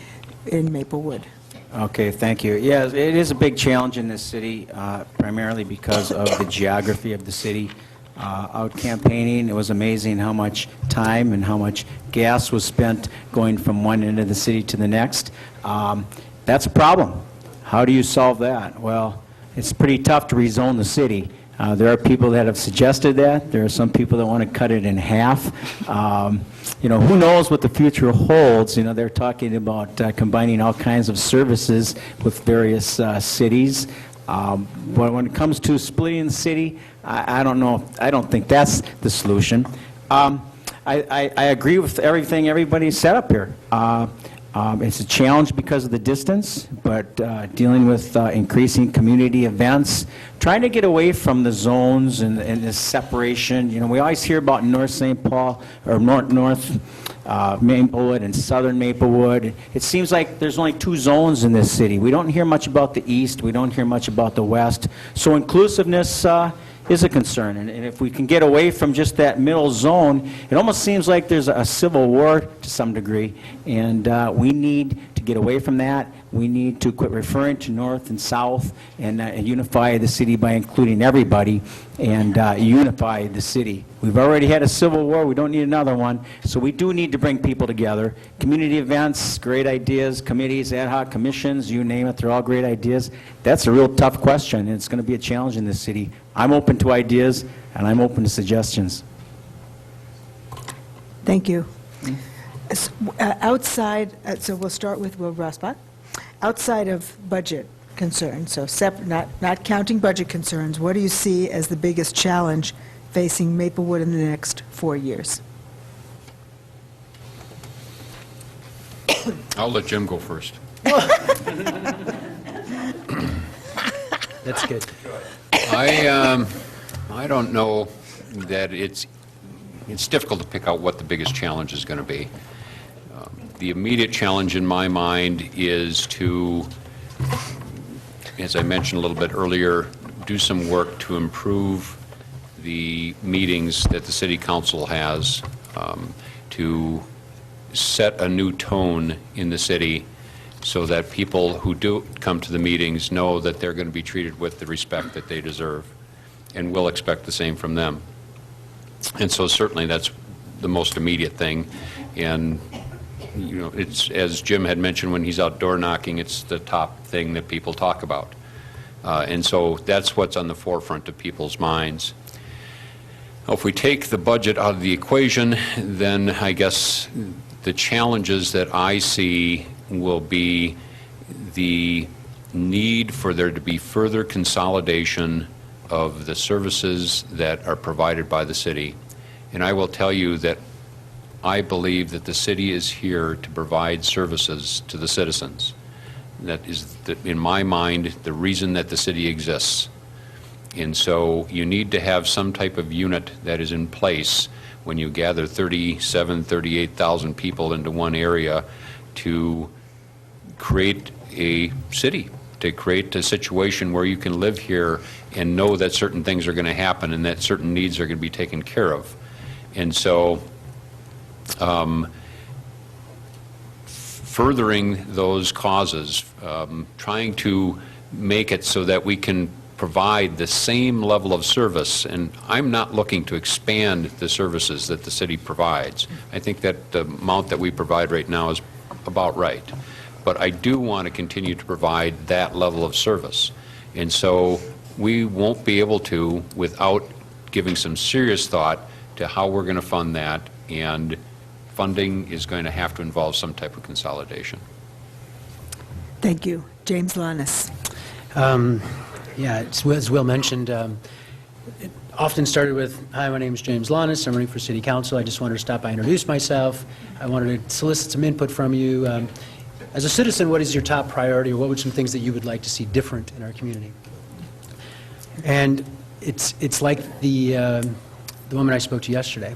in Maplewood? Okay, thank you. Yeah, it is a big challenge in this city, primarily because of the geography of the city. Out campaigning, it was amazing how much time and how much gas was spent going from one end of the city to the next. That's a problem. How do you solve that? Well, it's pretty tough to rezone the city. There are people that have suggested that. There are some people that want to cut it in half. Who knows what the future holds? They're talking about combining all kinds of services with various cities. But when it comes to splitting the city, I don't know. I don't think that's the solution. I agree with everything everybody said up here. It's a challenge because of the distance, but dealing with increasing community events, trying to get away from the zones and this separation. We always hear about North St. Paul or North Maplewood and Southern Maplewood. It seems like there's only two zones in this city. We don't hear much about the East. We don't hear much about the West. So inclusiveness is a concern. And if we can get away from just that middle zone, it almost seems like there's a civil war to some degree. And we need to get away from that. We need to quit referring to north and south and unify the city by including everybody and unify the city. We've already had a civil war. We don't need another one. So we do need to bring people together. Community events, great ideas, committees, ad hoc commissions, you name it, they're all great ideas. That's a real tough question, and it's going to be a challenge in this city. I'm open to ideas, and I'm open to suggestions. Thank you. Outside, so we'll start with Will Rossbach. Outside of budget concerns, so not counting budget concerns, what do you see as the biggest challenge facing Maplewood in the next 4 years? I'll let Jim go first. That's good. I don't know that it's difficult to pick out what the biggest challenge is going to be. The immediate challenge in my mind is to, as I mentioned a little bit earlier, do some work to improve the meetings that the City Council has, to set a new tone in the city so that people who do come to the meetings know that they're going to be treated with the respect that they deserve, and will expect the same from them. And so certainly that's the most immediate thing. And you know, it's, as Jim had mentioned when he's out door knocking, it's the top thing that people talk about. And so that's what's on the forefront of people's minds. Now, if we take the budget out of the equation, then I guess the challenges that I see will be the need for there to be further consolidation of the services that are provided by the city. And I will tell you that I believe that the city is here to provide services to the citizens. That is, in my mind, the reason that the city exists. And so you need to have some type of unit that is in place when you gather 38,000 people into one area to create a city, to create a situation where you can live here and know that certain things are going to happen and that certain needs are going to be taken care of. And so furthering those causes, trying to make it so that we can provide the same level of service, and I'm not looking to expand the services that the city provides. I think that the amount that we provide right now is about right. But I do want to continue to provide that level of service. And so we won't be able to without giving some serious thought to how we're going to fund that, and funding is going to have to involve some type of consolidation. Thank you. James Lannis. Yeah, as Will mentioned, it often started with, hi, my name is James Lannis, I'm running for City Council. I just wanted to stop by and introduce myself. I wanted to solicit some input from you. As a citizen, what is your top priority, or what would some things that you would like to see different in our community? And it's like the woman I spoke to yesterday.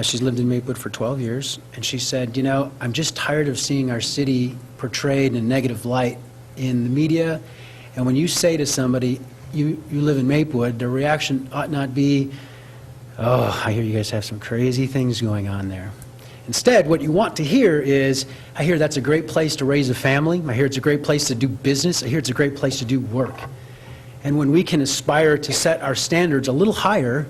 She's lived in Maplewood for 12 years, and she said, you know, I'm just tired of seeing our city portrayed in a negative light in the media. And when you say to somebody, you live in Maplewood, the reaction ought not be, oh, I hear you guys have some crazy things going on there. Instead, what you want to hear is, I hear that's a great place to raise a family. I hear it's a great place to do business. I hear it's a great place to do work. And when we can aspire to set our standards a little higher,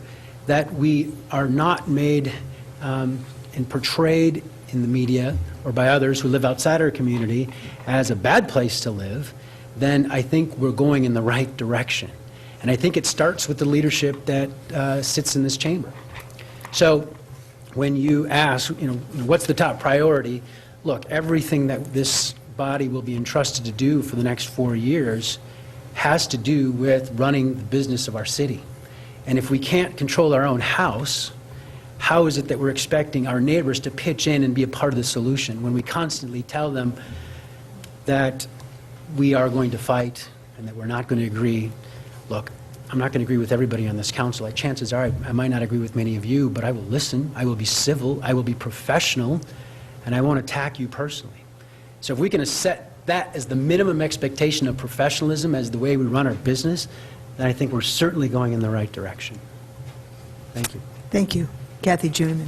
that we are not made and portrayed in the media or by others who live outside our community as a bad place to live, then I think we're going in the right direction. And I think it starts with the leadership that sits in this chamber. So when you ask, you know, what's the top priority, look, everything that this body will be entrusted to do for the next 4 years has to do with running the business of our city. And if we can't control our own house, how is it that we're expecting our neighbors to pitch in and be a part of the solution when we constantly tell them that we are going to fight and that we're not going to agree? Look, I'm not going to agree with everybody on this council. Chances are I might not agree with many of you, but I will listen, I will be civil, I will be professional, and I won't attack you personally. So if we can set that as the minimum expectation of professionalism as the way we run our business, then I think we're certainly going in the right direction. Thank you. Thank you. Kathy Juniman.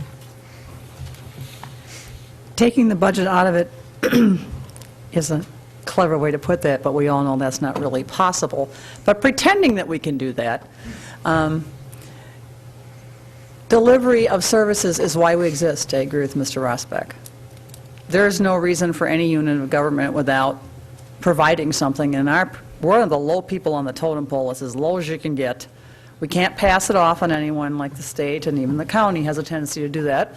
Taking the budget out of it is a clever way to put that, but we all know that's not really possible. But pretending that we can do that, delivery of services is why we exist. I agree with Mr. Rosbeck. There is no reason for any unit of government without providing something, and we're one of the low people on the totem pole. It's as low as you can get. We can't pass it off on anyone like the state, and even the county has a tendency to do that,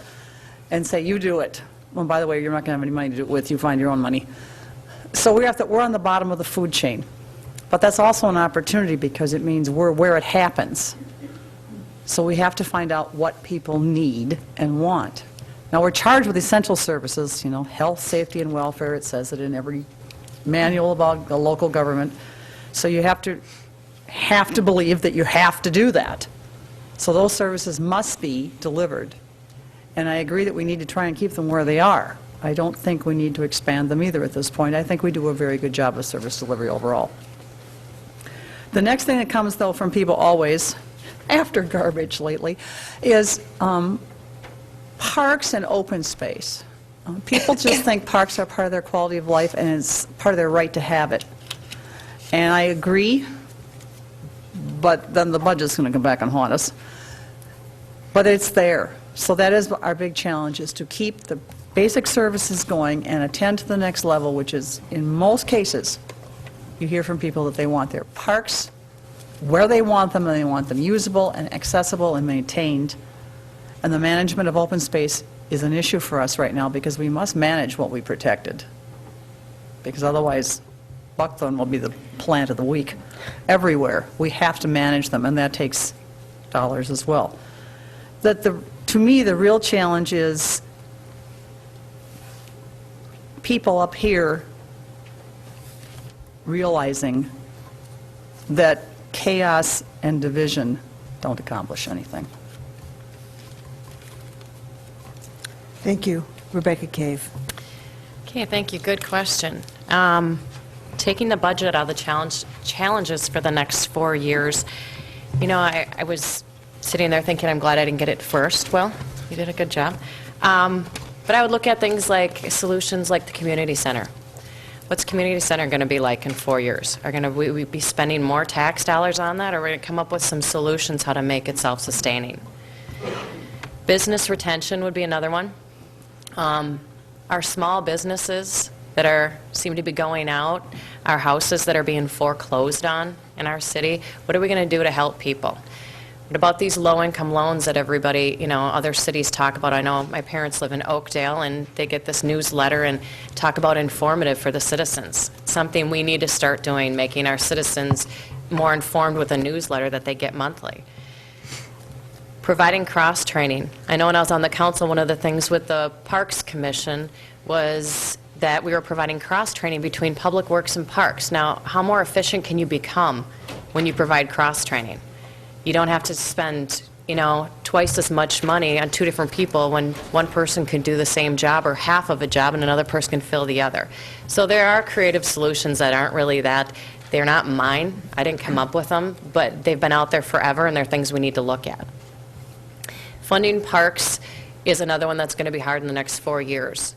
and say, you do it. Well, by the way, you're not going to have any money to do it with. You find your own money. So we're on the bottom of the food chain. But that's also an opportunity because it means we're where it happens. So we have to find out what people need and want. Now, we're charged with essential services, health, safety, and welfare. It says it in every manual about the local government. So you have to believe that you have to do that. So those services must be delivered. And I agree that we need to try and keep them where they are. I don't think we need to expand them either at this point. I think we do a very good job of service delivery overall. The next thing that comes, though, from people always, after garbage lately, is parks and open space. People just think parks are part of their quality of life and it's part of their right to have it. And I agree, but then the budget's going to come back and haunt us. But it's there. So that is our big challenge, is to keep the basic services going and attend to the next level, which is, in most cases, you hear from people that they want their parks where they want them, and they want them usable and accessible and maintained. And the management of open space is an issue for us right now because we must manage what we protected. Because otherwise, Buckthorn will be the plant of the week everywhere. We have to manage them, and that takes dollars as well. To me, the real challenge is people up here realizing that chaos and division don't accomplish anything. Thank you. Rebecca Cave. Okay, thank you. Good question. Taking the budget out of the challenges for the next 4 years, I was sitting there thinking, I'm glad I didn't get it first. Well, you did a good job. But I would look at things like solutions like the community center. What's community center going to be like in 4 years? Are we be spending more tax dollars on that, or are we going to come up with some solutions how to make it self-sustaining? Business retention would be another one. Our small businesses that seem to be going out, our houses that are being foreclosed on in our city, what are we going to do to help people? What about these low-income loans that everybody, other cities talk about? I know my parents live in Oakdale, and they get this newsletter and talk about informative for the citizens. Something we need to start doing, making our citizens more informed with a newsletter that they get monthly. Providing cross-training. I know when I was on the council, one of the things with the Parks Commission was that we were providing cross-training between Public Works and Parks. Now, how more efficient can you become when you provide cross-training? You don't have to spend, twice as much money on two different people when one person can do the same job or half of a job and another person can fill the other. So there are creative solutions that aren't really they're not mine. I didn't come up with them, but they've been out there forever, and they're things we need to look at. Funding parks is another one that's going to be hard in the next 4 years.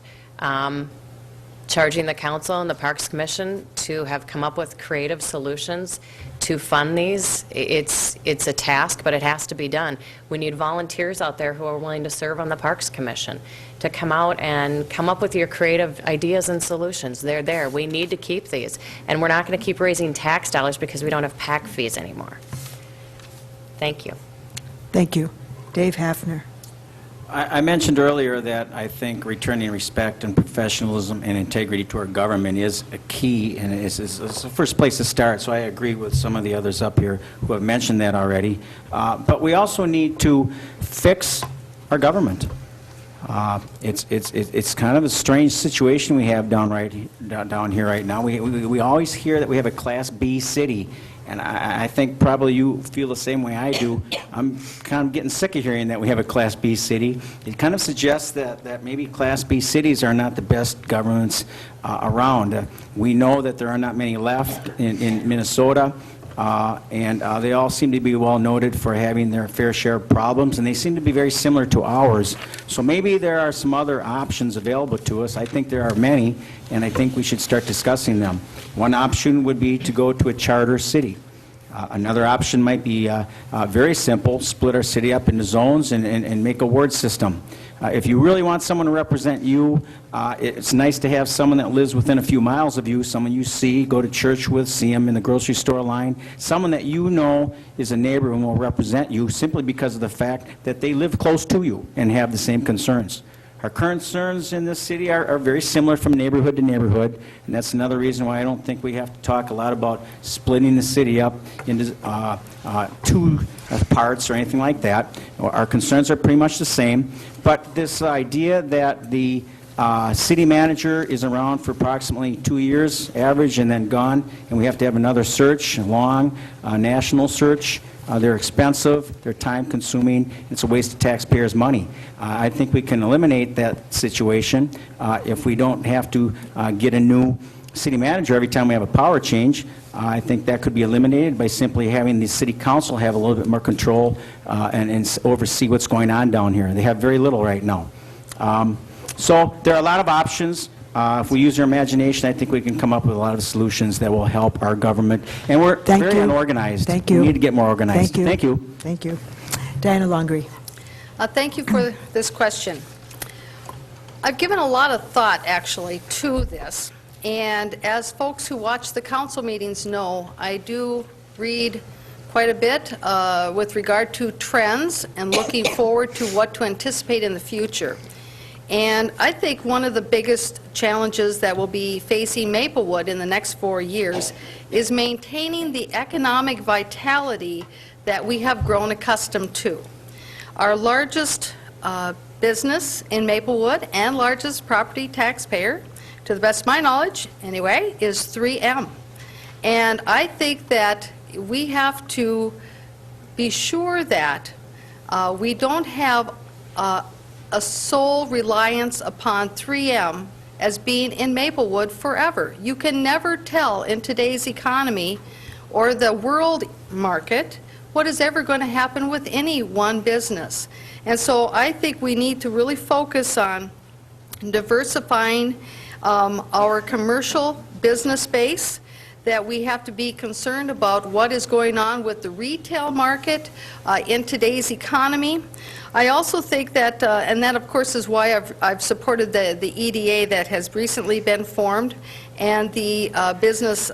Charging the council and the Parks Commission to have come up with creative solutions to fund these, it's a task, but it has to be done. We need volunteers out there who are willing to serve on the Parks Commission to come out and come up with your creative ideas and solutions. They're there. We need to keep these. And we're not going to keep raising tax dollars because we don't have PAC fees anymore. Thank you. Thank you. Dave Hafner. I mentioned earlier that I think returning respect and professionalism and integrity to our government is a key, and it's the first place to start, so I agree with some of the others up here who have mentioned that already. But we also need to fix our government. It's kind of a strange situation we have down here right now. We always hear that we have a Class B city, and I think probably you feel the same way I do. I'm kind of getting sick of hearing that we have a Class B city. It kind of suggests that maybe Class B cities are not the best governments around. We know that there are not many left in Minnesota. and they all seem to be well noted for having their fair share of problems, and they seem to be very similar to ours. So maybe there are some other options available to us. I think there are many, and I think we should start discussing them. One option would be to go to a charter city. Another option might be very simple, split our city up into zones and make a ward system. If you really want someone to represent you, it's nice to have someone that lives within a few miles of you, someone you see, go to church with, see them in the grocery store line, someone that you know is a neighbor and will represent you simply because of the fact that they live close to you and have the same concerns. Our concerns in this city are very similar from neighborhood to neighborhood, and that's another reason why I don't think we have to talk a lot about splitting the city up into two parts or anything like that. Our concerns are pretty much the same, but this idea that the city manager is around for approximately 2 years average and then gone, and we have to have another search, a long national search. They're expensive, they're time-consuming, it's a waste of taxpayers' money. I think we can eliminate that situation if we don't have to get a new city manager every time we have a power change. I think that could be eliminated by simply having the city council have a little bit more control and oversee what's going on down here. They have very little right now. So there are a lot of options. If we use our imagination, I think we can come up with a lot of solutions that will help our government. And we're very unorganized. Thank you. We need to get more organized. Thank you. Thank you. Thank you. Diana Longry. Thank you for this question. I've given a lot of thought, actually, to this. And as folks who watch the council meetings know, I do read quite a bit with regard to trends and looking forward to what to anticipate in the future. And I think one of the biggest challenges that will be facing Maplewood in the next 4 years is maintaining the economic vitality that we have grown accustomed to. Our largest business in Maplewood and largest property taxpayer, to the best of my knowledge anyway, is 3M. And I think that we have to be sure that we don't have a sole reliance upon 3M as being in Maplewood forever. You can never tell in today's economy or the world market what is ever going to happen with any one business. And so I think we need to really focus on diversifying our commercial business base, that we have to be concerned about what is going on with the retail market in today's economy. I also think that, and that of course is why I've supported the EDA that has recently been formed and the Business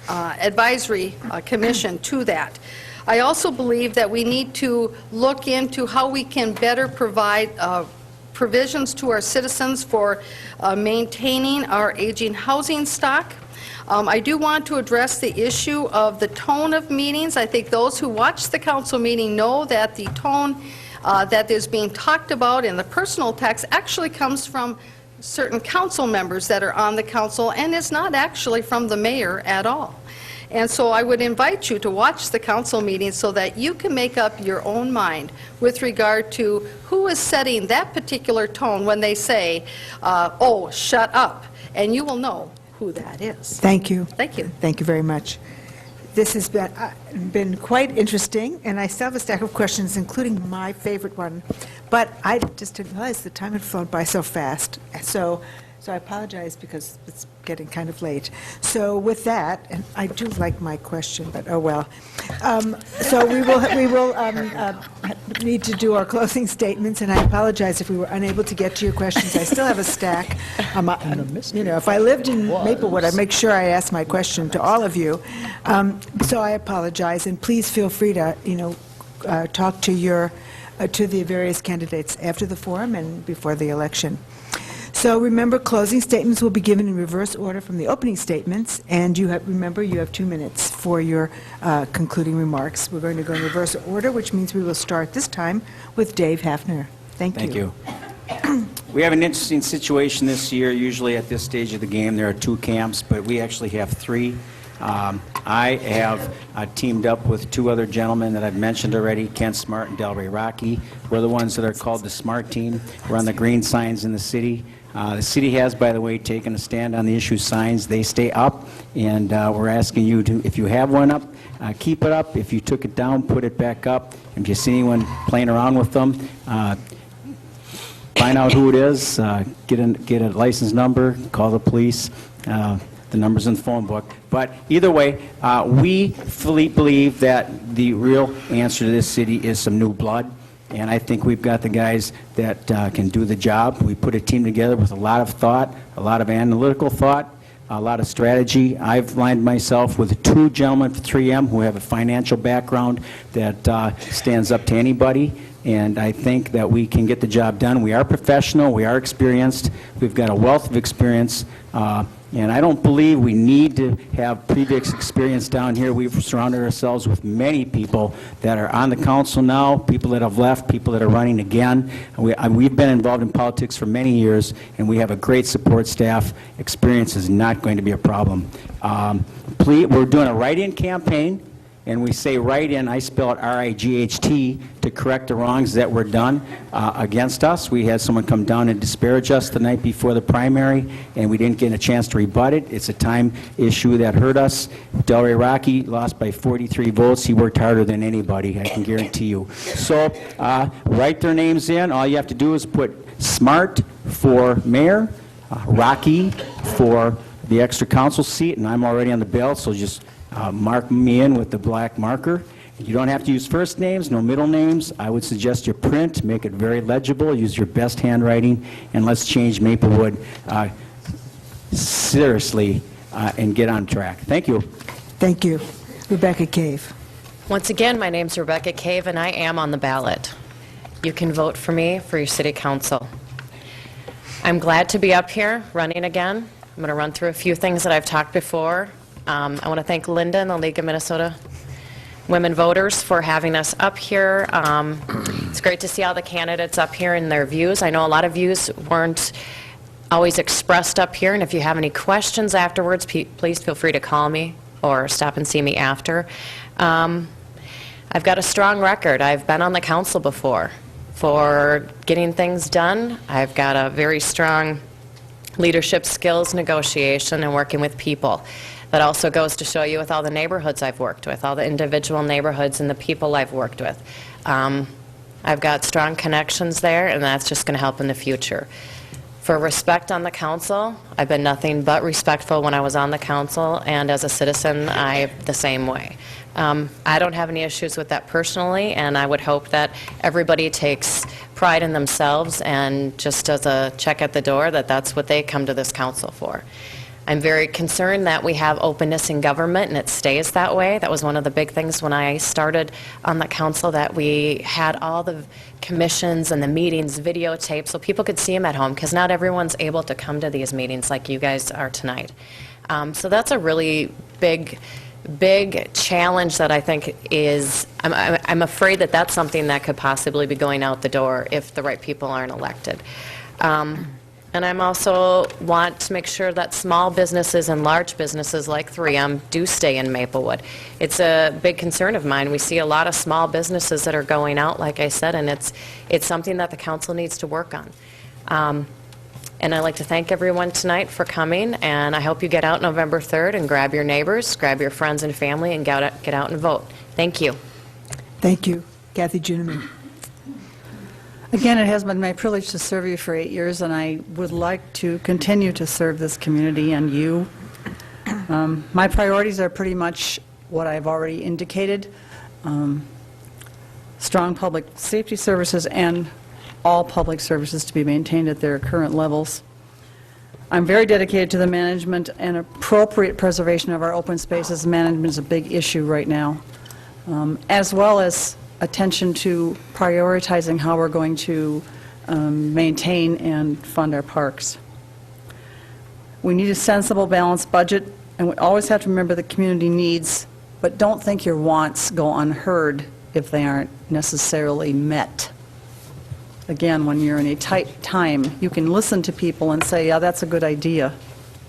Advisory Commission to that. I also believe that we need to look into how we can better provide provisions to our citizens for maintaining our aging housing stock. I do want to address the issue of the tone of meetings. I think those who watch the council meeting know that the tone that is being talked about in the personal tax actually comes from certain council members that are on the council and is not actually from the mayor at all. And so I would invite you to watch the council meetings so that you can make up your own mind with regard to who is setting that particular tone when they say, oh, shut up, and you will know who that is. Thank you. Thank you. Thank you very much. This has been quite interesting, and I still have a stack of questions, including my favorite one. But I just didn't realize the time had flown by so fast. So I apologize because it's getting kind of late. So with that, and I do like my question, but oh well. So we will need to do our closing statements, and I apologize if we were unable to get to your questions. I still have a stack. You know, if I lived in Maplewood, I'd make sure I asked my question to all of you. So I apologize, and please feel free to, talk to your to the various candidates after the forum and before the election. So remember, closing statements will be given in reverse order from the opening statements, and remember you have 2 minutes for your concluding remarks. We're going to go in reverse order, which means we will start this time with Dave Hafner. Thank you. Thank you. We have an interesting situation this year. Usually at this stage of the game there are 2 camps, but we actually have 3. I have teamed up with 2 other gentlemen that I've mentioned already, Ken Smart and Delray Rocky. We're the ones that are called the Smart Team. We're on the green signs in the city. The city has, by the way, taken a stand on the issue signs. They stay up, and we're asking you to, if you have one up, keep it up. If you took it down, put it back up. If you see anyone playing around with them, find out who it is, get a license number, call the police. The number's in the phone book. But either way, we fully believe that the real answer to this city is some new blood, and I think we've got the guys that can do the job. We put a team together with a lot of thought, a lot of analytical thought, a lot of strategy. I've lined myself with 2 gentlemen from 3M who have a financial background that stands up to anybody, and I think that we can get the job done. We are professional, we are experienced, we've got a wealth of experience, and I don't believe we need to have previous experience down here. We've surrounded ourselves with many people that are on the council now, people that have left, people that are running again. We've been involved in politics for many years, and we have a great support staff. Experience is not going to be a problem. We're doing a write-in campaign, and we say write-in, I spell it R-I-G-H-T, to correct the wrongs that were done against us. We had someone come down and disparage us the night before the primary, and we didn't get a chance to rebut it. It's a time issue that hurt us. Delray Rocky lost by 43 votes. He worked harder than anybody, I can guarantee you. So write their names in. All you have to do is put Smart for mayor, Rocky for the extra council seat, and I'm already on the ballot, so just mark me in with the black marker. You don't have to use first names, no middle names. I would suggest you print, make it very legible, use your best handwriting, and let's change Maplewood seriously and get on track. Thank you. Thank you. Rebecca Cave. Once again, my name's Rebecca Cave, and I am on the ballot. You can vote for me for your city council. I'm glad to be up here running again. I'm going to run through a few things that I've talked before. I want to thank Linda and the League of Minnesota Women Voters for having us up here. It's great to see all the candidates up here and their views. I know a lot of views weren't always expressed up here, and if you have any questions afterwards, please feel free to call me or stop and see me after. I've got a strong record. I've been on the council before for getting things done. I've got a very strong leadership skills, negotiation, and working with people. That also goes to show you with all the neighborhoods I've worked with, all the individual neighborhoods and the people I've worked with. I've got strong connections there, and that's just going to help in the future. For respect on the council, I've been nothing but respectful when I was on the council, and as a citizen, I'm the same way. I don't have any issues with that personally, and I would hope that everybody takes pride in themselves and just as a check at the door that that's what they come to this council for. I'm very concerned that we have openness in government and it stays that way. That was one of the big things when I started on the council, that we had all the commissions and the meetings videotaped so people could see them at home, because not everyone's able to come to these meetings like you guys are tonight. So that's a really big challenge that I think is, I'm afraid that that's something that could possibly be going out the door if the right people aren't elected. And I'm also want to make sure that small businesses and large businesses like 3M do stay in Maplewood. It's a big concern of mine. We see a lot of small businesses that are going out, like I said, and it's something that the council needs to work on. And I'd like to thank everyone tonight for coming, and I hope you get out November 3rd and grab your neighbors, grab your friends and family, and get out and vote. Thank you. Thank you. Kathy Juniman. Again, it has been my privilege to serve you for 8 years, and I would like to continue to serve this community and you. My priorities are pretty much what I've already indicated. Strong public safety services and all public services to be maintained at their current levels. I'm very dedicated to the management and appropriate preservation of our open spaces. Management is a big issue right now, as well as attention to prioritizing how we're going to maintain and fund our parks. We need a sensible, balanced budget, and we always have to remember the community needs, but don't think your wants go unheard if they aren't necessarily met. Again, when you're in a tight time, you can listen to people and say, yeah, that's a good idea,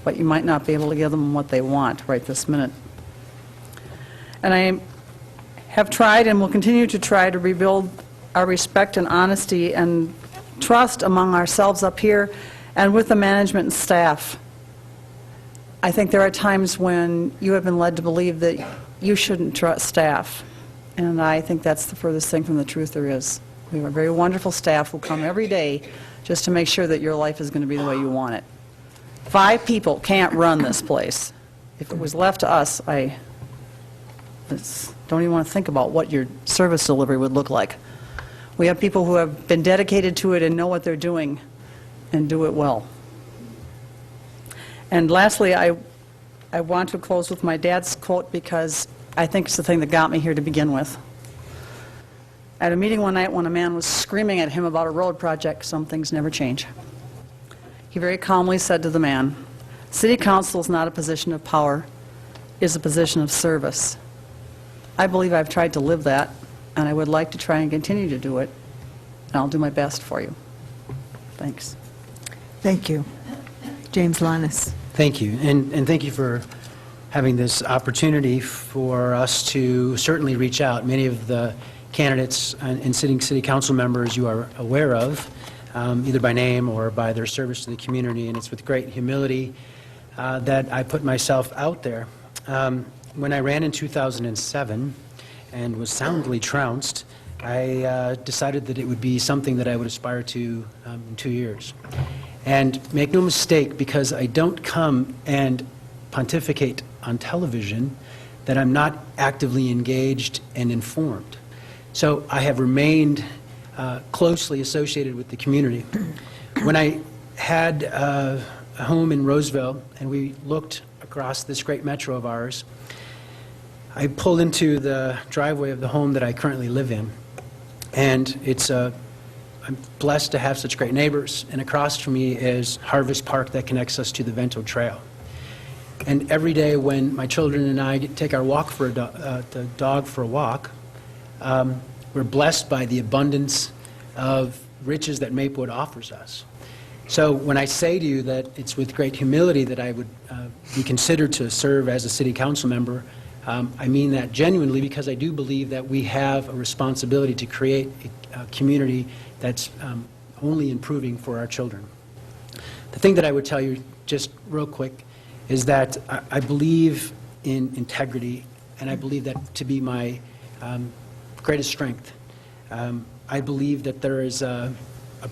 but you might not be able to give them what they want right this minute. And I have tried and will continue to try to rebuild our respect and honesty and trust among ourselves up here And with the management and staff, I think there are times when you have been led to believe that you shouldn't trust staff. And I think that's the furthest thing from the truth there is. We have a very wonderful staff who come every day just to make sure that your life is going to be the way you want it. 5 people can't run this place. If it was left to us, don't even want to think about what your service delivery would look like. We have people who have been dedicated to it and know what they're doing and do it well. And lastly, I want to close with my dad's quote because I think it's the thing that got me here to begin with. At a meeting one night when a man was screaming at him about a road project, some things never change. He very calmly said to the man, "City council is not a position of power, it's a position of service." I believe I've tried to live that, and I would like to try and continue to do it, and I'll do my best for you. Thanks. Thank you. James Lannis. Thank you, and thank you for having this opportunity for us to certainly reach out. Many of the candidates and sitting city council members you are aware of, either by name or by their service to the community, and it's with great humility that I put myself out there. When I ran in 2007 and was soundly trounced, I decided that it would be something that I would aspire to in 2 years. And make no mistake, because I don't come and pontificate on television, that I'm not actively engaged and informed. So I have remained closely associated with the community. When I had a home in Roseville and we looked across this great metro of ours, I pulled into the driveway of the home that I currently live in. And I'm blessed to have such great neighbors, and across from me is Harvest Park that connects us to the Vento Trail. And every day when my children and I take our walk for the dog for a walk, we're blessed by the abundance of riches that Maplewood offers us. So when I say to you that it's with great humility that I would be considered to serve as a city council member, I mean that genuinely, because I do believe that we have a responsibility to create a community that's only improving for our children. The thing that I would tell you just real quick is that I believe in integrity, and I believe that to be my greatest strength. I believe that there is a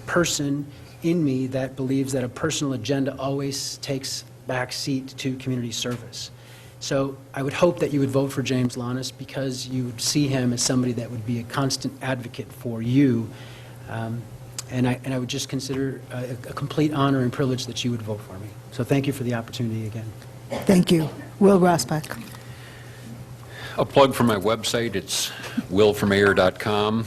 person in me that believes that a personal agenda always takes back seat to community service. So I would hope that you would vote for James Lannis, because you would see him as somebody that would be a constant advocate for you. And I would just consider a complete honor and privilege that you would vote for me. So thank you for the opportunity again. Thank you. Will Rossbach. A plug for my website, it's willformayor.com.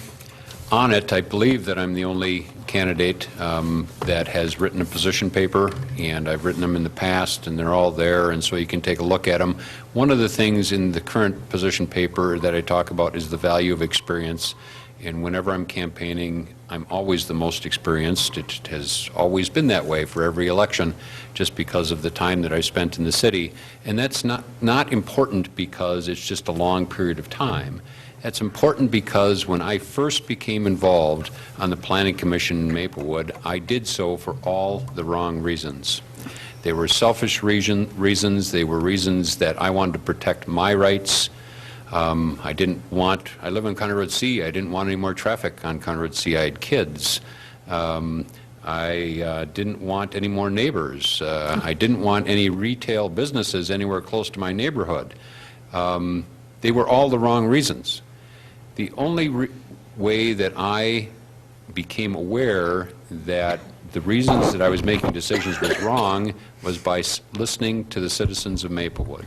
On it, I believe that I'm the only candidate that has written a position paper, and I've written them in the past, and they're all there, and so you can take a look at them. One of the things in the current position paper that I talk about is the value of experience, and whenever I'm campaigning, I'm always the most experienced. It has always been that way for every election, just because of the time that I spent in the city. And that's not important because it's just a long period of time. It's important because when I first became involved on the Planning Commission in Maplewood, I did so for all the wrong reasons. They were selfish reasons. They were reasons that I wanted to protect my rights. I live on County Road C. I didn't want any more traffic on County Road C. I had kids. I didn't want any more neighbors. I didn't want any retail businesses anywhere close to my neighborhood. They were all the wrong reasons. The only way that I became aware that the reasons that I was making decisions was wrong was by listening to the citizens of Maplewood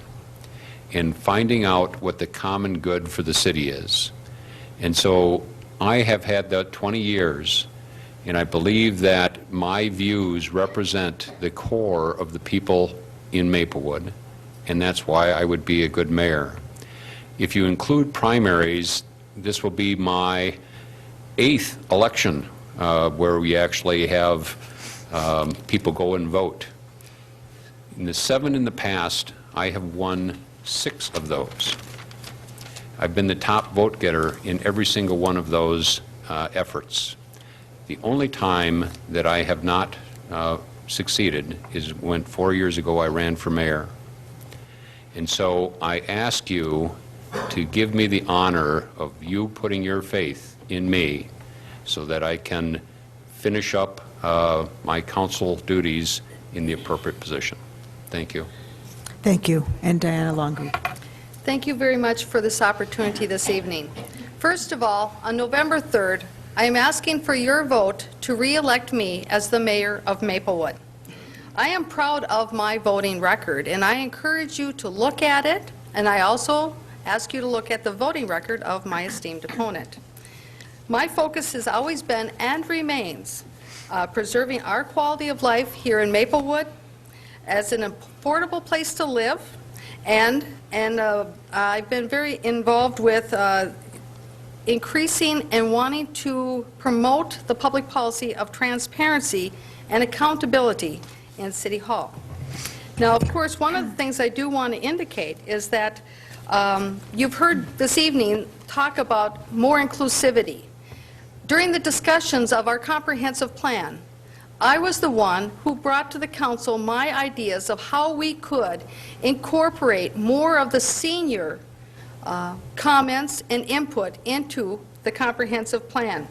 and finding out what the common good for the city is. And so I have had that 20 years, and I believe that my views represent the core of the people in Maplewood, and that's why I would be a good mayor. If you include primaries, this will be my 8th election where we actually have people go and vote. In the 7 in the past, I have won 6 of those. I've been the top vote getter in every single one of those efforts. The only time that I have not succeeded is when 4 years ago I ran for mayor. And so I ask you to give me the honor of you putting your faith in me so that I can finish up my council duties in the appropriate position. Thank you. Thank you. And Diana Longley. Thank you very much for this opportunity this evening. First of all, on November 3rd, I am asking for your vote to re-elect me as the mayor of Maplewood. I am proud of my voting record, and I encourage you to look at it, and I also ask you to look at the voting record of my esteemed opponent. My focus has always been and remains preserving our quality of life here in Maplewood as an affordable place to live, and I've been very involved with increasing and wanting to promote the public policy of transparency and accountability in City Hall. Now, of course, one of the things I do want to indicate is that you've heard this evening talk about more inclusivity. During the discussions of our comprehensive plan, I was the one who brought to the council my ideas of how we could incorporate more of the senior comments and input into the comprehensive plan.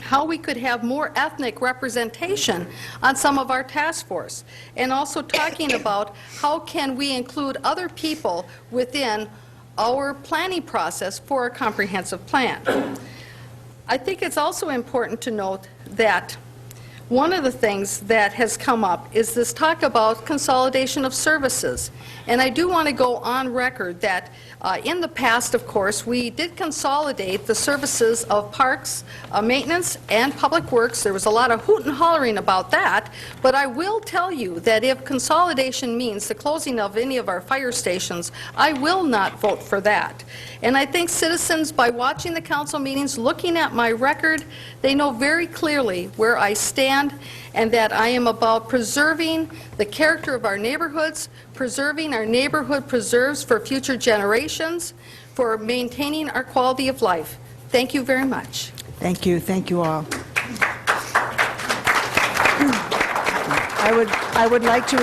How we could have more ethnic representation on some of our task force, and also talking about how can we include other people within our planning process for a comprehensive plan. I think it's also important to note that one of the things that has come up is this talk about consolidation of services. And I do want to go on record that in the past, of course, we did consolidate the services of parks, maintenance, and public works. There was a lot of hoot and hollering about that. But I will tell you that if consolidation means the closing of any of our fire stations, I will not vote for that. And I think citizens, by watching the council meetings, looking at my record, they know very clearly where I stand, and that I am about preserving the character of our neighborhoods, preserving our neighborhood preserves for future generations, for maintaining our quality of life. Thank you very much. Thank you. Thank you all. I would like to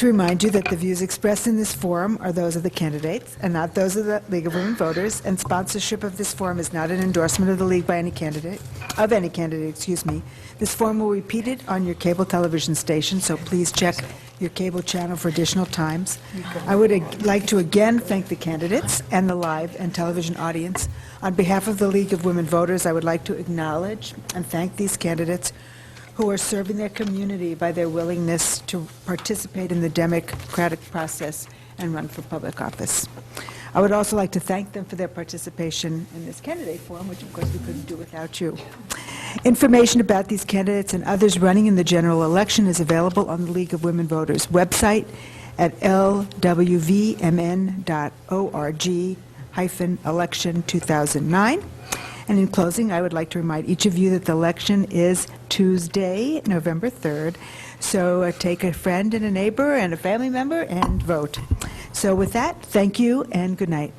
remind you that the views expressed in this forum are those of the candidates and not those of the League of Women Voters, and sponsorship of this forum is not an endorsement of the League by any candidate, excuse me. This forum will be repeated on your cable television station, so please check your cable channel for additional times. I would like to again thank the candidates and the live and television audience. On behalf of the League of Women Voters, I would like to acknowledge and thank these candidates who are serving their community by their willingness to participate in the democratic process and run for public office. I would also like to thank them for their participation in this candidate forum, which of course we couldn't do without you. Information about these candidates and others running in the general election is available on the League of Women Voters website at lwvmn.org/election2009. And in closing, I would like to remind each of you that the election is Tuesday, November 3rd. So take a friend and a neighbor and a family member and vote. So with that, thank you and good night.